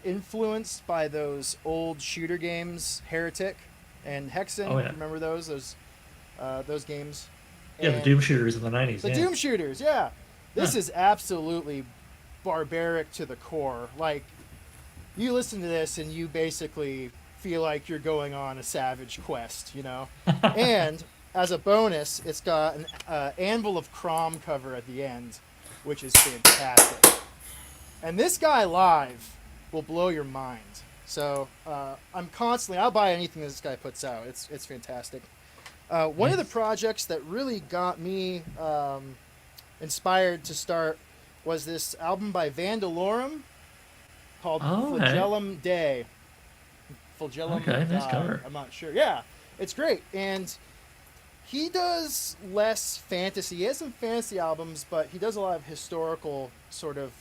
influenced by those old shooter games, Heretic and Hexen. Oh, yeah. Remember those games? Yeah, the And Doom shooters in the 90s. the yeah. Doom shooters, yeah. This Huh. is absolutely barbaric to the core. Like, you listen to this and you basically feel like you're going on a savage quest, you know? And as a bonus, it's got an Anvil of Crom cover at the end, which is fantastic. And this guy live will blow your mind. So I'll buy anything this guy puts out. It's fantastic. One of the projects that really got me inspired to start was this album by Vandalorum called Flagellum Day. Flagellum Okay, nice Die. cover. I'm not sure. Yeah, it's great. And he does less fantasy. He has some fantasy albums, but he does a lot of historical sort of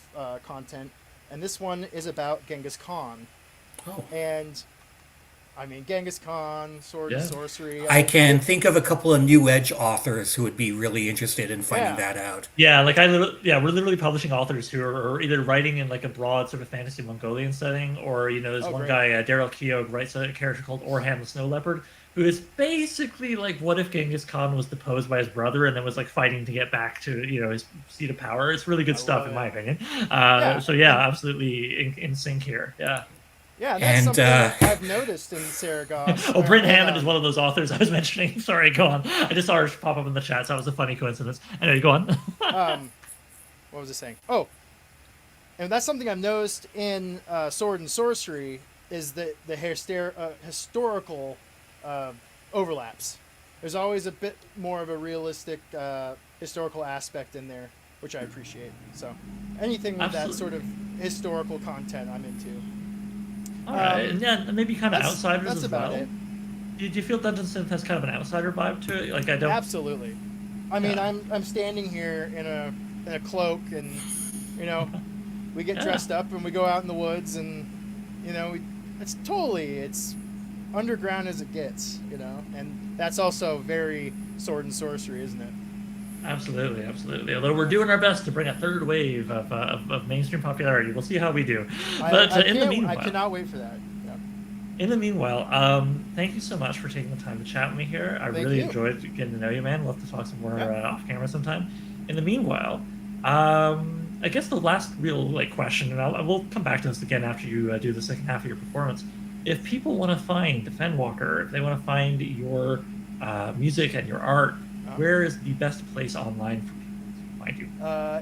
content. And this one is about Genghis Khan. Oh. And I mean, Genghis Khan, Sword and Sorcery. I can think of a couple of new Edge authors who would be really interested in finding that out. Yeah, like we're literally publishing authors who are either writing in like a broad sort of fantasy Mongolian setting, or there's one guy, Daryl Keogh, writes a character called Orhan the Snow Leopard, who is basically like, what if Genghis Khan was deposed by his brother and then was like fighting to get back to his seat of power? It's really good stuff in my opinion. So yeah, absolutely in sync here. Yeah. Yeah, that's something I've noticed in Saragos. Bryn Hammond is one of those authors I was mentioning. Sorry, go on. I just saw her pop up in the chat, so that was a funny coincidence. Anyway, go on. What was I saying? Oh, and that's something I've noticed in Sword and Sorcery is the historical overlaps. There's always a bit more of a realistic historical aspect in there, which I appreciate. So anything with that sort of historical content, I'm into. All right, and yeah, maybe kind of outsiders that's as about well. it. Do you feel Dungeon Synth has kind of an outsider vibe to it? Like I don't. Absolutely. I mean, I'm standing here in a cloak, and we get dressed up and we go out in the woods, and it's underground as it gets, and that's also very Sword and Sorcery, isn't it? Absolutely, absolutely. Although we're doing our best to bring a third wave of mainstream popularity, we'll see how we do. But in the meanwhile, I cannot wait for that. Yeah. In the meanwhile, thank you so much for taking the time to chat with me here. I really enjoyed getting to know you, man. We'll have to talk some more off camera sometime. In the meanwhile, I guess the last real question, and we'll come back to this again after you do the second half of your performance. If people want to find Fenwalker, if they want to find your music and your art, where is the best place online for people to find you?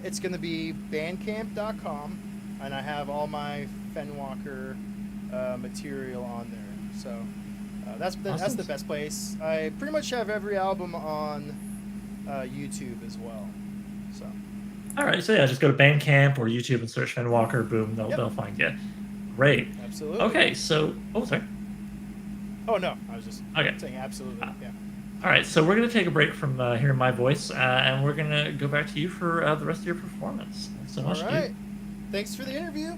It's going to be bandcamp.com, and I have all my Fenwalker material on there. So that's the best place. I pretty much have every album on YouTube as well. So. All right, so yeah, just go to Bandcamp or YouTube and search Fenwalker. Boom, they'll find you. Great. Absolutely. Okay, so sorry. Oh no, I was just saying absolutely. Yeah. All right, so we're going to take a break from hearing my voice, and we're going to go back to you for the rest of your performance. Thanks so much, All right. dude. Thanks for the interview.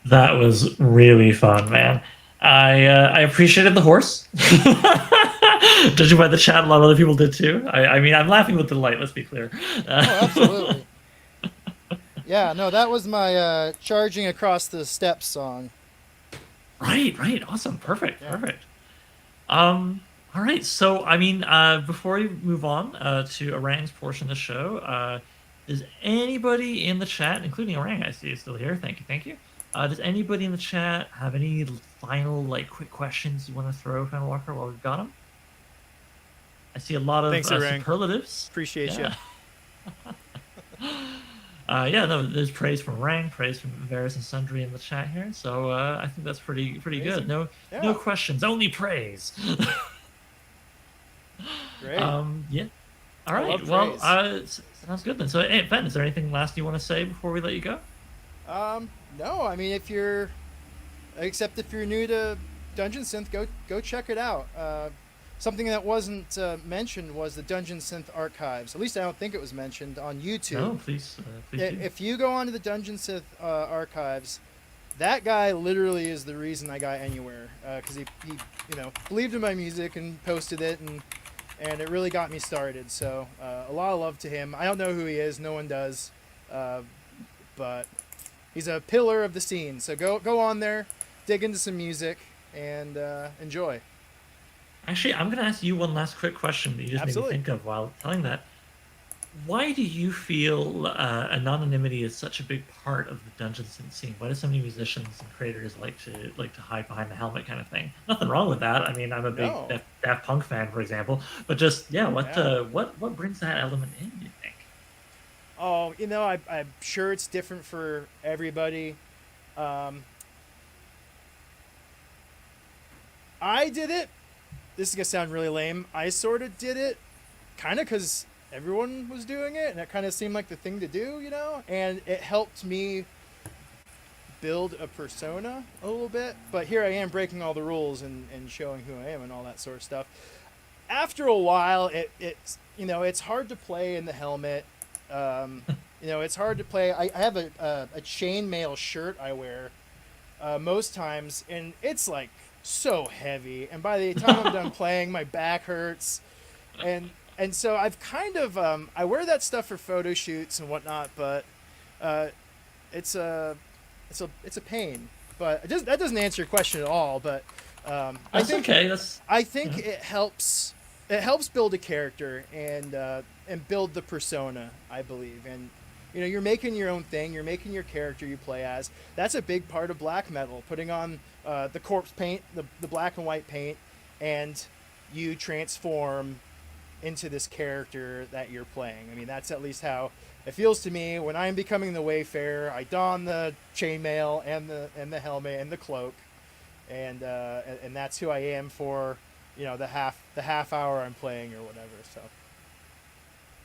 That was really fun, man. I appreciated the horse. Judging by the chat, a lot of other people did too. I mean, I'm laughing with delight. Let's be clear. Oh, absolutely. Yeah, no, that was my charging across the steps song. Right, right. Awesome. Perfect. Yeah. Perfect. All right. So, I mean, before we move on to Arang's portion of the show, does anybody in the chat, including Arang, I see is still here. Thank you. Thank you. Does anybody in the chat have any final, like, quick questions you want to throw Fenwalker while we've got them? I see a lot of Thanks, Erang. superlatives. Appreciate Yeah. Yeah, no, there's praise from Rang, praise from various and sundry in the chat here. So I think that's pretty good. No questions, only praise. Great. Yeah. All right. Well, sounds good then. So, hey, Ben, is there anything last you want to say before we let you go? No, I mean, except if you're new to Dungeon Synth, go check it out. Something that wasn't mentioned was the Dungeon Synth archives. At least I don't think it was mentioned on YouTube. No, please do. If you go onto the Dungeon Synth archives, that guy literally is the reason I got anywhere. Because he believed in my music and posted it, and it really got me started. So a lot of love to him. I don't know who he is. No one does. But he's a pillar of the scene. So go on there, dig into some music, and enjoy. Actually, I'm going to ask you one last quick question that you just made me think of while telling that. Why do you feel anonymity is such a big part of the Dungeon Synth scene? Why do so many musicians and creators like to hide behind the helmet kind of thing? Nothing wrong with that. I mean, I'm a big Daft Punk fan, for example. But just what brings that element in? Do you think? Oh, I'm sure it's different for everybody. I did it. This is gonna sound really lame. I sort of did it, kind of because everyone was doing it, and it kind of seemed like the thing to do, and it helped me build a persona a little bit. But here I am breaking all the rules and showing who I am and all that sort of stuff. After a while, it's hard to play in the helmet. It's hard to play. I have a chainmail shirt I wear most times, and it's like so heavy, and by the time I'm done playing, my back hurts, and so I've kind of I wear that stuff for photo shoots and whatnot, but it's a pain. But that doesn't answer your question at all. But I think it helps build a character and build the persona, I believe. And you're making your own thing, you're making your character you play as. That's a big part of black metal, putting on the corpse paint, the black and white paint, and you transform into this character that you're playing. I mean, that's at least how it feels to me when I'm becoming the Wayfarer. I don the chainmail and the helmet and the cloak, and that's who I am for the half hour I'm playing or whatever. So.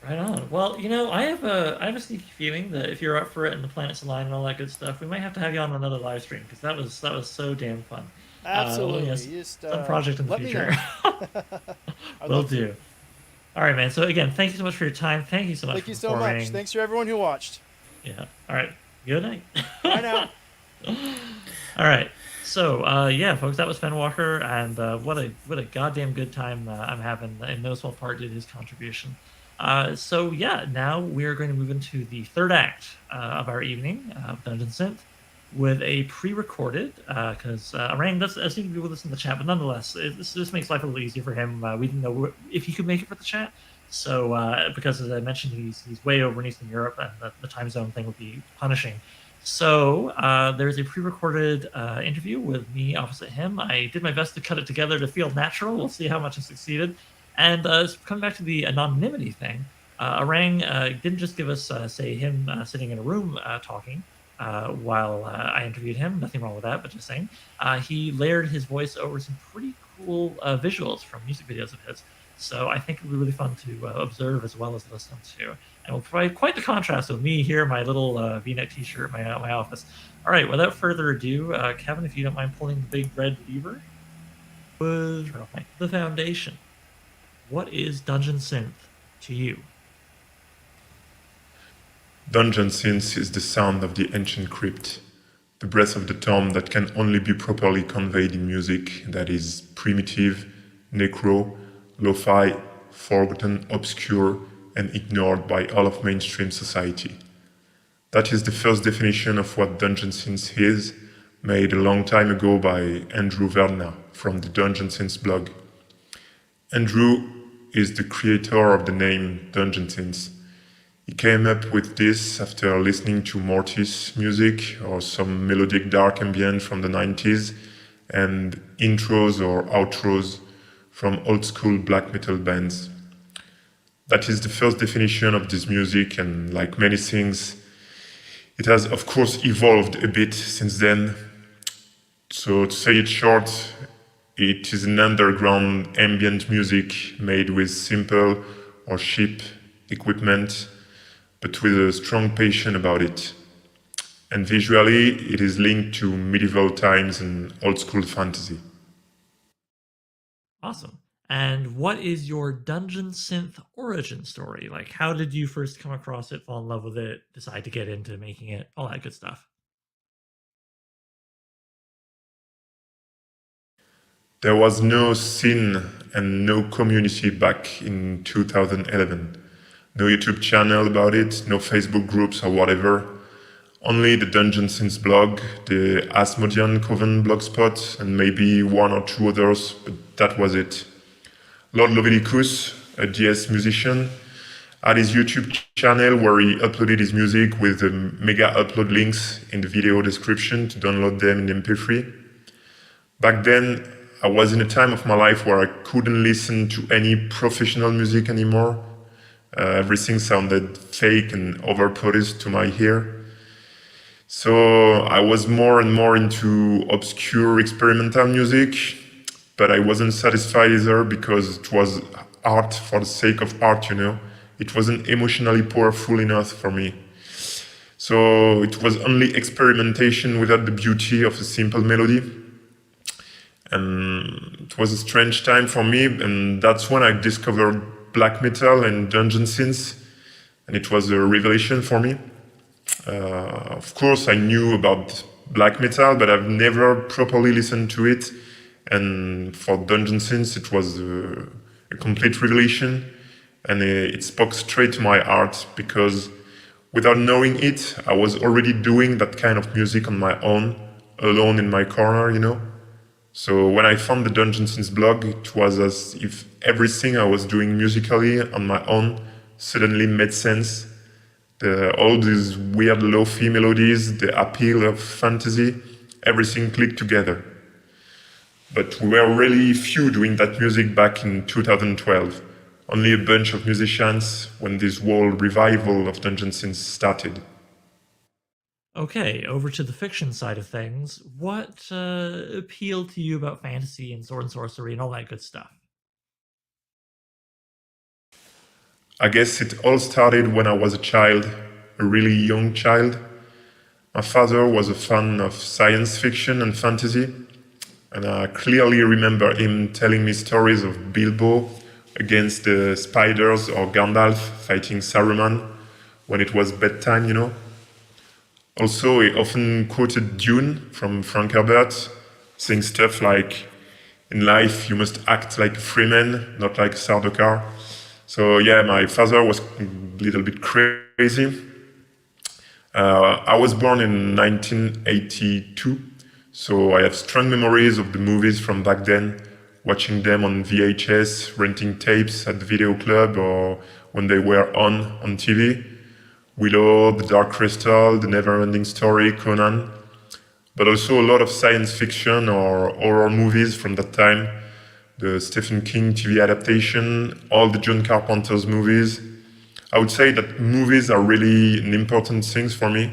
Right on. Well, I have a sneaky feeling that if you're up for it and the planets align and all that good stuff, we might have to have you on another live stream because that was so damn fun. Absolutely. Some project in the future. Will do. To. All right, man. So again, thank you so much for your time. Thank you so much. Thank you so much. Thanks for everyone who watched. Yeah. All right. Good night. Bye now. All right. So yeah, folks, that was Fenwalker, and what a goddamn good time I'm having in no small part due to his contribution. So yeah, now we're going to move into the third act of our evening of Dungeon Synth with a pre-recorded, because Arang does seem to be with us in the chat, but nonetheless, this makes life a little easier for him. We didn't know if he could make it for the chat, so because as I mentioned, he's way over in Eastern Europe, and the time zone thing would be punishing. So there's a pre-recorded interview with me opposite him. I did my best to cut it together to feel natural. We'll see how much I succeeded. And coming back to the anonymity thing, Arang didn't just give us, say, him sitting in a room talking while I interviewed him. Nothing wrong with that, but just saying. He layered his voice over some pretty cool visuals from music videos of his. So I think it'll be really fun to observe as well as listen to. And will provide quite the contrast with me here, my little V-neck t-shirt in my office. All right, without further ado, Kevin, if you don't mind pulling the big red lever, the foundation. What is Dungeon Synth to you? Dungeon Synth is the sound of the ancient crypt, the breadth of the term that can only be properly conveyed in music that is primitive, necro, lo-fi, forgotten, obscure, and ignored by all of mainstream society. That is the first definition of what Dungeon Synth is, made a long time ago by Andrew Verdner from the Dungeon Synth blog. Andrew is the creator of the name Dungeon Synth. He came up with this after listening to Mortis music or some melodic dark ambient from the 90s and intros or outros from old school black metal bands. That is the first definition of this music, and like many things, it has of course evolved a bit since then. So to say it short, it is an underground ambient music made with simple or cheap equipment, but with a strong passion about it. And visually, it is linked to medieval times and old school fantasy. Awesome. And what is your Dungeon Synth origin story? Like, how did you first come across it, fall in love with it, decide to get into making it, all that good stuff? There was no scene and no community back in 2011. No YouTube channel about it, no Facebook groups or whatever. Only the Dungeon Synth blog, the Asmodean Coven blogspot, and maybe one or two others, but that was it. Lord Lovelicus, a DS musician, had his YouTube channel where he uploaded his music with the mega upload links in the video description to download them in the MP3. Back then, I was in a time of my life where I couldn't listen to any professional music anymore. Everything sounded fake and overproduced to my ear. So I was more and more into obscure experimental music, but I wasn't satisfied either because it was art for the sake of art, you know. It wasn't emotionally powerful enough for me. So it was only experimentation without the beauty of a simple melody. And it was a strange time for me, and that's when I discovered black metal and dungeon synths, and it was a revelation for me. Of course, I knew about black metal, but I've never properly listened to it, and for dungeon synths, it was a complete revelation, and it spoke straight to my heart, because without knowing it, I was already doing that kind of music on my own, alone in my corner, you know. So when I found the Dungeon Synth blog, it was as if everything I was doing musically on my own suddenly made sense. All these weird lo-fi melodies, the appeal of fantasy, everything clicked together. But we were really few doing that music back in 2012. Only a bunch of musicians when this whole revival of Dungeon Synth started. Okay, over to the fiction side of things. What appealed to you about fantasy and sword and sorcery and all that good stuff? I guess it all started when I was a child, a really young child. My father was a fan of science fiction and fantasy, and I clearly remember him telling me stories of Bilbo against the spiders or Gandalf fighting Saruman when it was bedtime, you know. Also, he often quoted Dune from Frank Herbert, saying stuff like, "In life, you must act like a free man, not like a Sardaukar." So yeah, my father was a little bit crazy. I was born in 1982, so I have strong memories of the movies from back then, watching them on VHS, renting tapes at the video club, or when they were on TV. Willow, The Dark Crystal, The Never-Ending Story, Conan, but also a lot of science fiction or horror movies from that time, the Stephen King TV adaptation, all the John Carpenter's movies. I would say that movies are really an important thing for me.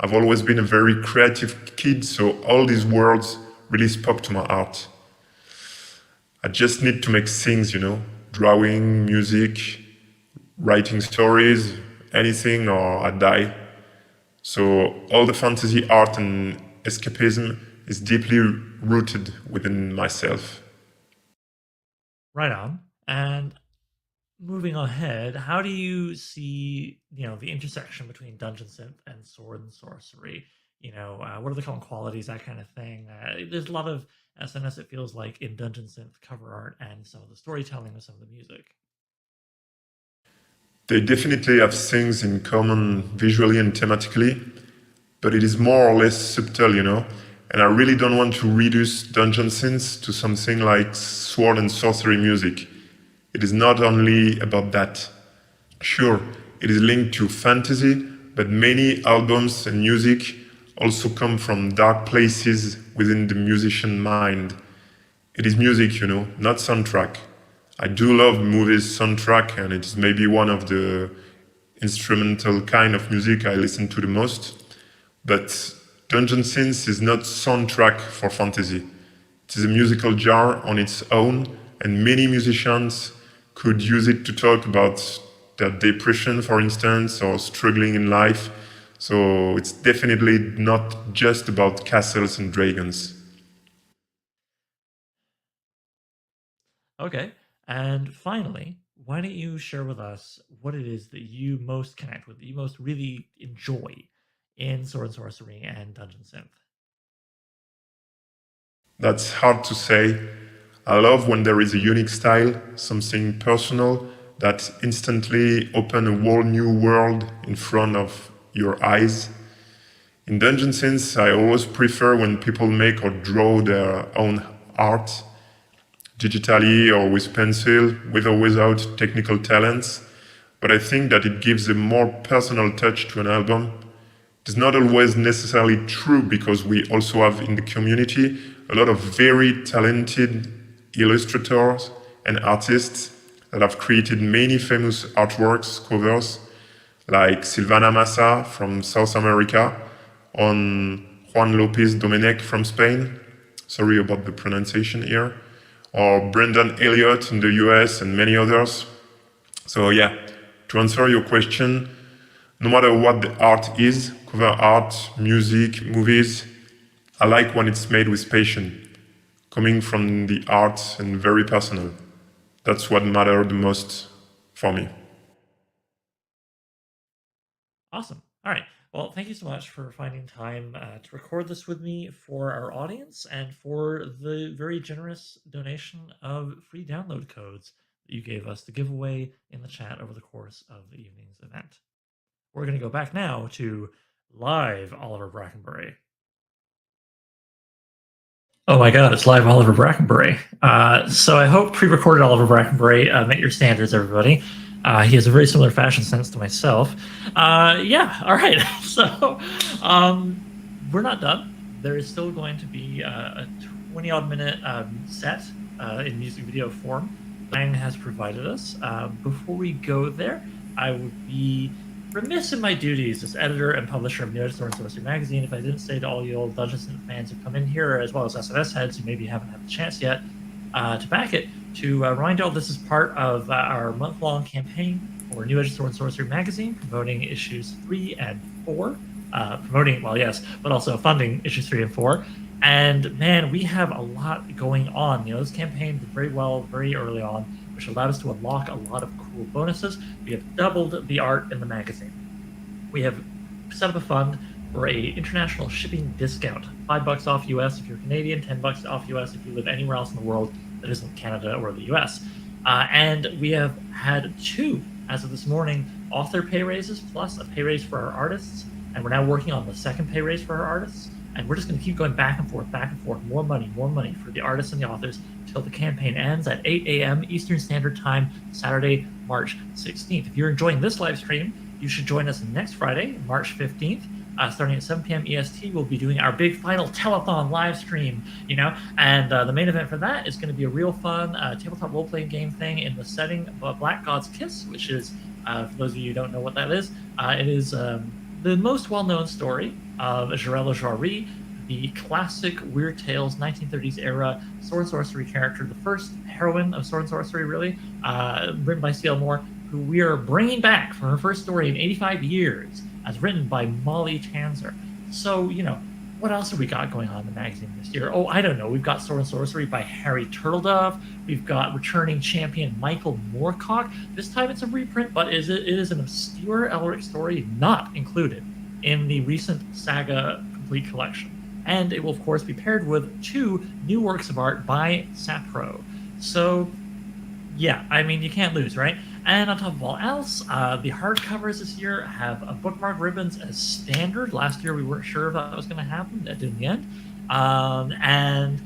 I've always been a very creative kid, so all these worlds really spoke to my heart. I just need to make things, you know, drawing, music, writing stories, anything, or I die. So all the fantasy art and escapism is deeply rooted within myself. Right on. And moving ahead, how do you see, the intersection between dungeon synth and sword and sorcery? what are they calling qualities, that kind of thing. There's a lot of SNS, it feels like, in Dungeon Synth cover art and some of the storytelling with some of the music. They definitely have things in common visually and thematically, but it is more or less subtle, And I really don't want to reduce Dungeon Synth to something like sword and sorcery music. It is not only about that. Sure, it is linked to fantasy, but many albums and music also come from dark places within the musician mind. It is music, not soundtrack. I do love movies soundtrack, and it is maybe one of the instrumental kind of music I listen to the most. But Dungeon Synth is not soundtrack for fantasy. It is a musical genre on its own, and many musicians could use it to talk about their depression, for instance, or struggling in life. So it's definitely not just about castles and dragons. Okay. And finally, why don't you share with us what it is that you most connect with, that you most really enjoy in Sword and Sorcery and Dungeon Synth? That's hard to say. I love when there is a unique style, something personal that instantly opens a whole new world in front of your eyes. In Dungeon Synth, I always prefer when people make or draw their own art, digitally or with pencil, with or without technical talents. But I think that it gives a more personal touch to an album. It's not always necessarily true, because we also have in the community a lot of very talented illustrators and artists that have created many famous artworks, covers, like Silvana Massa from South America, on Juan Lopez Domenech from Spain, sorry about the pronunciation here, or Brendan Elliott in the US, and many others. So yeah, to answer your question, no matter what the art is, cover art, music, movies, I like when it's made with passion, coming from the art and very personal. That's what matters the most for me. Awesome. All right. Well, thank you so much for finding time to record this with me for our audience, and for the very generous donation of free download codes that you gave us to give away in the chat over the course of the evening's event. We're going to go back now to live Oliver Brackenbury. Oh my God, it's live Oliver Brackenbury. So I hope pre-recorded Oliver Brackenbury met your standards, everybody. He has a very similar fashion sense to myself. Yeah, all right. So we're not done. There is still going to be a 20-odd minute set in music video form Erang has provided us. Before we go there, I would be remiss in my duties as editor and publisher of Edge Sword Sorcery Magazine if I didn't say to all you old Dungeon Synth fans who come in here, as well as SNS heads who maybe haven't had the chance yet to back it, to remind you all this is part of our month-long campaign for New Edge Sword Sorcery Magazine, promoting issues 3 and 4. Promoting, well, yes, but also funding issues 3 and 4. And man, we have a lot going on. This campaign did very well very early on, which allowed us to unlock a lot of cool bonuses. We have doubled the art in the magazine. We have set up a fund for a international shipping discount. $5 off US if you're Canadian, $10 off US if you live anywhere else in the world that isn't Canada or the US. And we have had 2, as of this morning, author pay raises plus a pay raise for our artists. And we're now working on the second pay raise for our artists. And we're just going to keep going back and forth, more money for the artists and the authors until the campaign ends at 8 a.m. Eastern Standard Time, Saturday, March 16th. If you're enjoying this live stream, you should join us next Friday, March 15th. Starting at 7 p.m. EST, we'll be doing our big final telethon live stream, and the main event for that is going to be a real fun tabletop role-playing game thing in the setting of Black God's Kiss, which is, for those of you who don't know what that is, it is the most well-known story of Jarella Jarry, the classic Weird Tales 1930s era sword and sorcery character, the first heroine of sword and sorcery, really, written by C.L. Moore, who we are bringing back from her first story in 85 years, as written by Molly Tanzer. So, what else have we got going on in the magazine this year? Oh, I don't know. We've got Sword and Sorcery by Harry Turtledove. We've got returning champion Michael Moorcock. This time it's a reprint, but it is an obscure Elric story not included in the recent saga complete collection. And it will, of course, be paired with 2 new works of art by Sapro. So, yeah, I mean, you can't lose, right? And on top of all else, the hardcovers this year have bookmark ribbons as standard. Last year, we weren't sure if that was going to happen. That did in the end. And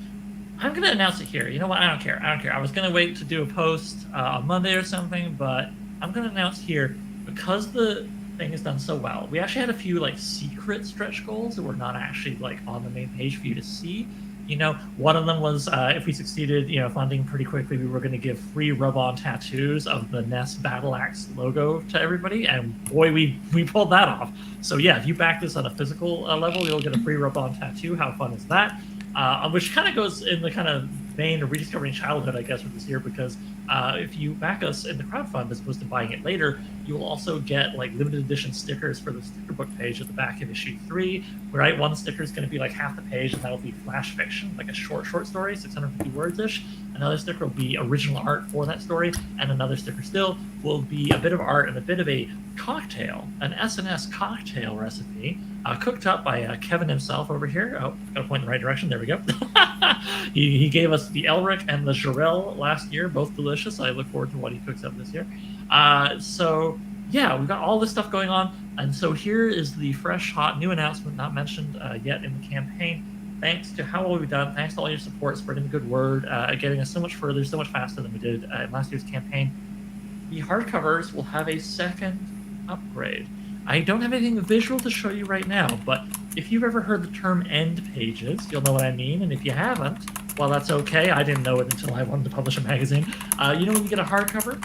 I'm going to announce it here. You know what? I don't care. I was going to wait to do a post on Monday or something, but I'm going to announce here, because the thing is done so well. We actually had a few like secret stretch goals that were not actually like on the main page for you to see. You know, one of them was if we succeeded, funding pretty quickly, we were going to give free rub-on tattoos of the NES Battle Axe logo to everybody, and boy, we pulled that off. So yeah, if you back this on a physical level, you'll get a free rub-on tattoo. How fun is that? Which kind of goes in the kind of vein of rediscovering childhood, I guess, for this year, because if you back us in the crowdfund as opposed to buying it later, you will also get like limited edition stickers for the sticker book page at the back of issue 3, right? One sticker is going to be like half the page, and that'll be flash fiction, like a short story, 650 words ish. Another sticker will be original art for that story, and another sticker still will be a bit of art and a bit of a cocktail, an SNS cocktail recipe, cooked up by Kevin himself over here. Oh, got to point in the right direction. There we go. He gave us the Elric and the Jarell last year, both delicious. I look forward to what he cooks up this year. So yeah, we've got all this stuff going on, and so here is the fresh, hot, new announcement, not mentioned yet in the campaign. Thanks to how well we've done, thanks to all your support, spreading the good word, getting us so much further, so much faster than we did in last year's campaign. The hardcovers will have a second upgrade. I don't have anything visual to show you right now, but if you've ever heard the term end pages, you'll know what I mean, and if you haven't, well, that's okay. I didn't know it until I wanted to publish a magazine. You know when you get a hardcover,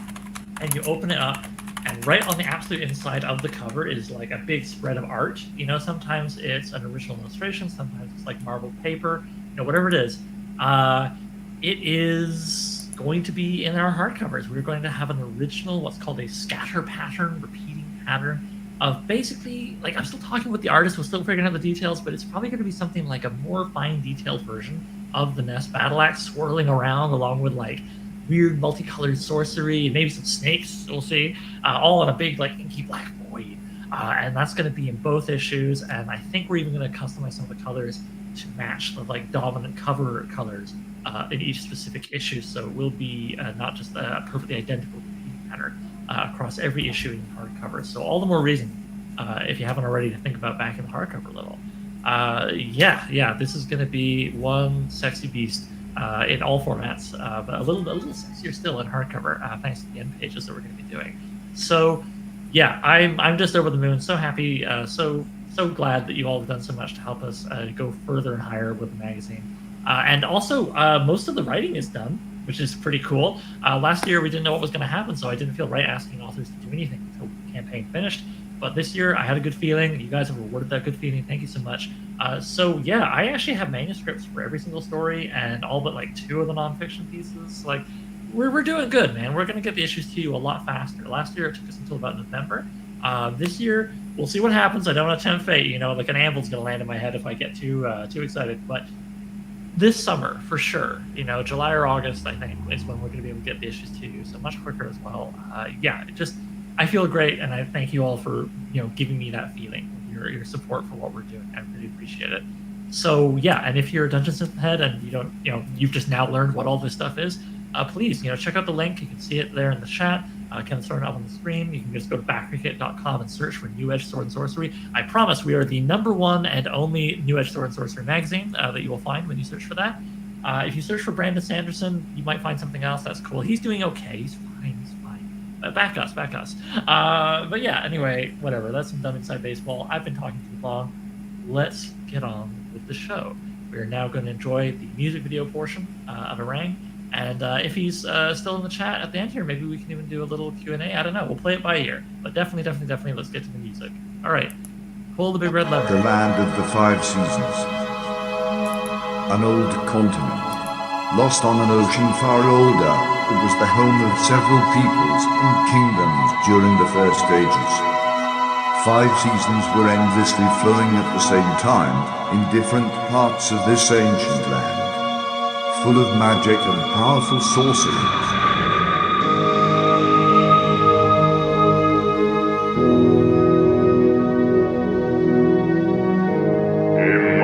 and you open it up, and right on the absolute inside of the cover is like a big spread of art. Sometimes it's an original illustration, sometimes it's like marbled paper, whatever it is. It is going to be in our hardcovers. We're going to have an original, what's called a scatter pattern, repeating pattern, of basically, like, I'm still talking with the artist, we're still figuring out the details, but it's probably going to be something like a more fine detailed version of the NES Battle Axe swirling around, along with like weird multicolored sorcery and maybe some snakes, we'll see, all on a big like inky black void. And that's going to be in both issues, and I think we're even going to customize some of the colors to match the like dominant cover colors in each specific issue, so it will be not just a perfectly identical repeating pattern across every issue in hardcover. So all the more reason, if you haven't already, to think about backing the hardcover a little. Yeah, this is going to be one sexy beast in all formats, but a little sexier still in hardcover, thanks to the end pages that we're going to be doing. So yeah, I'm just over the moon, so happy, so glad that you all have done so much to help us go further and higher with the magazine. And also, most of the writing is done, which is pretty cool. Last year, we didn't know what was going to happen, so I didn't feel right asking authors to do anything until the campaign finished. But this year, I had a good feeling. You guys have rewarded that good feeling. Thank you so much. So yeah, I actually have manuscripts for every single story, and all but like 2 of the nonfiction pieces. Like, we're doing good, man. We're going to get the issues to you a lot faster. Last year, it took us until about November. This year, we'll see what happens. I don't want to tempt fate. Like an anvil's going to land in my head if I get too excited. But this summer, for sure, July or August, I think, is when we're going to be able to get the issues to you. So much quicker as well. Yeah, I feel great, and I thank you all for giving me that feeling, your support for what we're doing. I really appreciate it. So yeah, and if you're a Dungeon Synth head and you don't, you've just now learned what all this stuff is, please, check out the link. You can see it there in the chat. Kevin's throwing it up on the screen. You can just go to backcricket.com and search for New Edge Sword and Sorcery. I promise we are the #1 and only New Edge Sword and Sorcery magazine that you will find when you search for that. If you search for Brandon Sanderson, you might find something else. That's cool. He's doing okay. He's fine. Back us. But yeah, anyway, whatever. That's some dumb inside baseball. I've been talking too long. Let's get on with the show. We are now going to enjoy the music video portion of Erang. And if he's still in the chat at the end here, maybe we can even do a little Q&A. I don't know. We'll play it by ear. But definitely, let's get to the music. All right. Pull the big red lever. The land of the 5 seasons. An old continent. Lost on an ocean far older, it was the home of several peoples and kingdoms during the first ages. 5 seasons were endlessly flowing at the same time in different parts of this ancient land, full of magic and powerful sorceries. In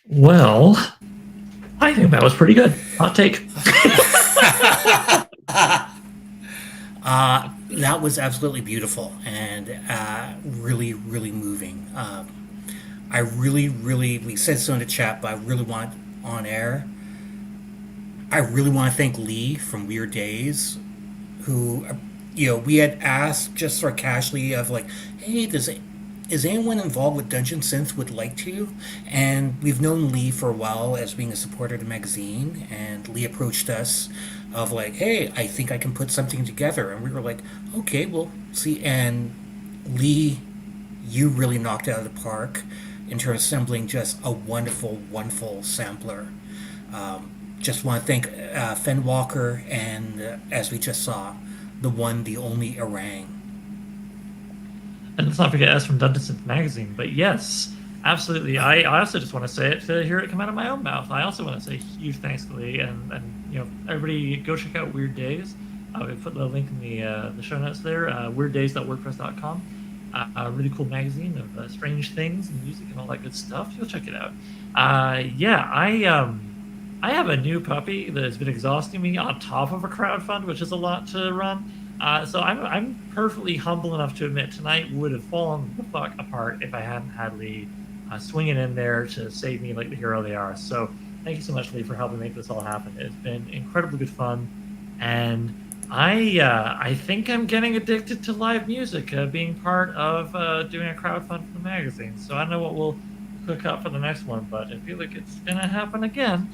Well, I think that was pretty good. Hot take. That was absolutely beautiful and really, really moving. I really, we said so in the chat, but I really want on air. I really want to thank Lee from WYRD DAZE, who, we had asked just sort of casually of like, hey, is anyone involved with Dungeon Synth would like to? And we've known Lee for a while as being a supporter of the magazine, and Lee approached us of like, hey, I think I can put something together. And we were like, okay, we'll see. And Lee, you really knocked it out of the park in terms of assembling just a wonderful, wonderful sampler. Just want to thank Fen Walker and, as we just saw, the one, the only Erang. And let's not forget us from Dungeon Synth Magazine. But yes, absolutely. I also just want to say it to hear it come out of my own mouth. I also want to say huge thanks to Lee, and everybody go check out WYRD DAZE. We put the link in the show notes there. WYRDDAZE.wordpress.com. A really cool magazine of strange things and music and all that good stuff. You'll check it out. I have a new puppy that has been exhausting me on top of a crowdfund, which is a lot to run. So I'm perfectly humble enough to admit tonight would have fallen the fuck apart if I hadn't had Lee swinging in there to save me like the hero they are. So thank you so much, Lee, for helping make this all happen. It's been incredibly good fun, and I think I'm getting addicted to live music, being part of doing a crowdfund for the magazine. So I don't know what we'll cook up for the next one, but I feel like it's gonna happen again.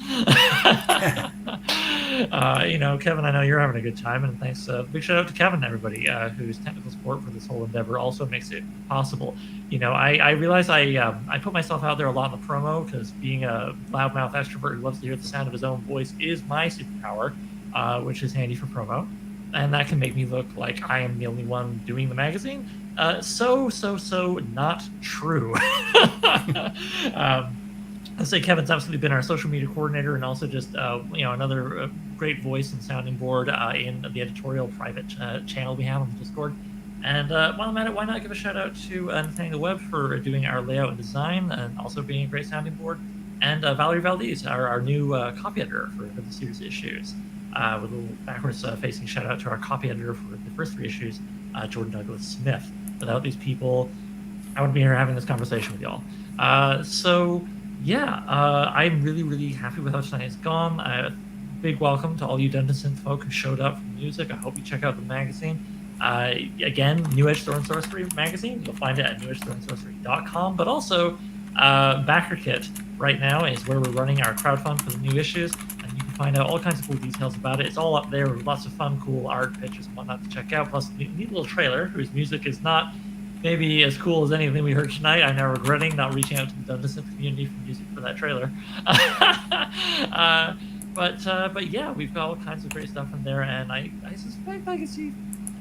Kevin, I know you're having a good time, and thanks. Big shout out to Kevin and everybody whose technical support for this whole endeavor also makes it possible. I realize I put myself out there a lot in the promo because being a loudmouth extrovert who loves to hear the sound of his own voice is my superpower, which is handy for promo, and that can make me look like I am the only one doing the magazine. So not true. I'll say Kevin's absolutely been our social media coordinator and also just another great voice and sounding board in the editorial private channel we have on the Discord. And while I'm at it, why not give a shout out to Nathaniel Webb for doing our layout and design and also being a great sounding board, and Valerie Valdez, our new copy editor for the series issues. With a little backwards facing shout out to our copy editor for the first 3 issues, Jordan Douglas Smith. Without these people, I wouldn't be here having this conversation with y'all. I'm really, really happy with how tonight has gone. Big welcome to all you Dungeon Synth folk who showed up for music. I hope you check out the magazine. Again, New Edge Sword Sorcery Magazine. You'll find it at newedgeswordsorcery.com. But also, Backer Kit right now is where we're running our crowdfund for the new issues. And you can find out all kinds of cool details about it. It's all up there with lots of fun, cool art, pictures, and whatnot to check out. Plus, a neat little trailer whose music is not maybe as cool as anything we heard tonight. I'm now regretting not reaching out to the Dungeon Synth community for music for that trailer. But yeah, we've got all kinds of great stuff in there, and I suspect I can see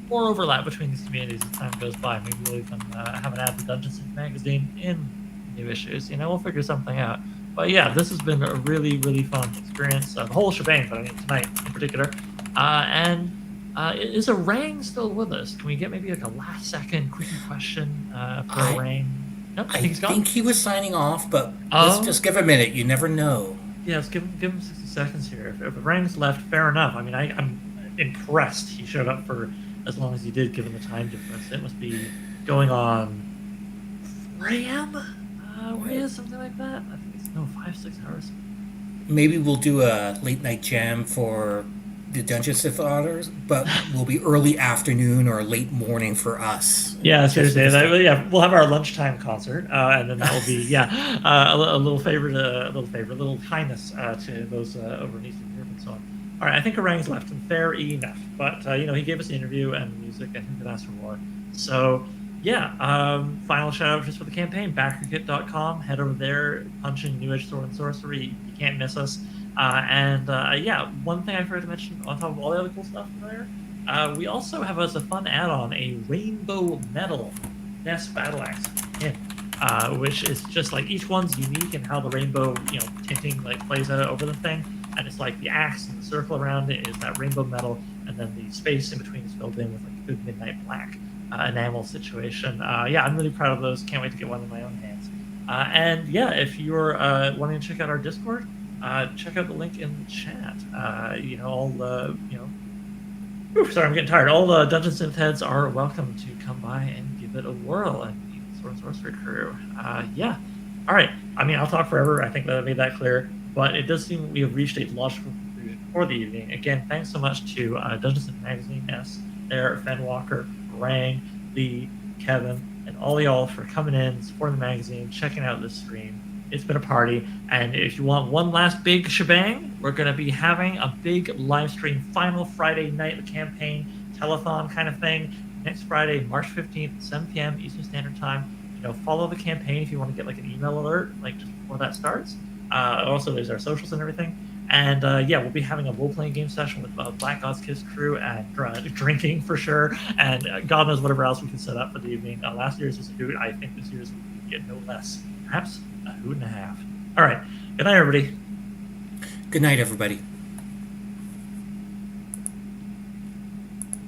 more overlap between these communities as time goes by. Maybe we'll even have an ad for Dungeon Synth Magazine in new issues. We'll figure something out. But yeah, this has been a really, really fun experience. The whole shebang, but I mean tonight in particular. Is Arang still with us? Can we get maybe like a last-second quickie question for Arang? Nope, I think he's gone. I think he was signing off, but let's just give a minute. You never know. Yeah, let's give him 60 seconds here. If Arang's left, fair enough. I mean, I'm impressed he showed up for as long as he did, given the time difference. It must be going on 4 a.m. Where is something like that? I think it's 5-6 hours. Maybe we'll do a late-night jam for the Dungeon Synth authors, but will be early afternoon or late morning for us. Yeah, seriously. We'll have our lunchtime concert, and then that will be a little kindness to those over in Eastern Europe and so on. All right, I think Arang's left, and fair enough. But he gave us the interview and music, and who could ask for more? So final shout out just for the campaign, backerkit.com. Head over there, punch in New Edge Sword and Sorcery. You can't miss us. One thing I forgot to mention on top of all the other cool stuff there, we also have as a fun add-on a rainbow metal Ness battle axe pin, which is just like each one's unique in how the rainbow tinting plays out over the thing, and it's like the axe and the circle around it is that rainbow metal, and then the space in between is filled in with like a good midnight black enamel situation. I'm really proud of those. Can't wait to get one in my own hands. And yeah, if you're wanting to check out our Discord, check out the link in the chat. All the sorry, I'm getting tired. All the Dungeon Synth heads are welcome to come by and give it a whirl, and meet the Sword and Sorcery crew. Yeah. All right. I mean, I'll talk forever. I think that I made that clear. But it does seem we have reached a logical conclusion for the evening. Again, thanks so much to Dungeon Synth Magazine, there, Fen Walker, Erang, Lee, Kevin, and all y'all for coming in, supporting the magazine, checking out this stream. It's been a party. And if you want one last big shebang, we're going to be having a big live stream final Friday night of the campaign telethon kind of thing next Friday, March 15th, 7 p.m. Eastern Standard Time. Follow the campaign if you want to get like an email alert just before that starts. Also, there's our socials and everything. And we'll be having a role-playing game session with Black God's Kiss crew and drinking for sure. And God knows whatever else we can set up for the evening. Last year's was a hoot. I think this year's will get no less. Perhaps a hoot and a half. All right. Good night, everybody. Good night, everybody.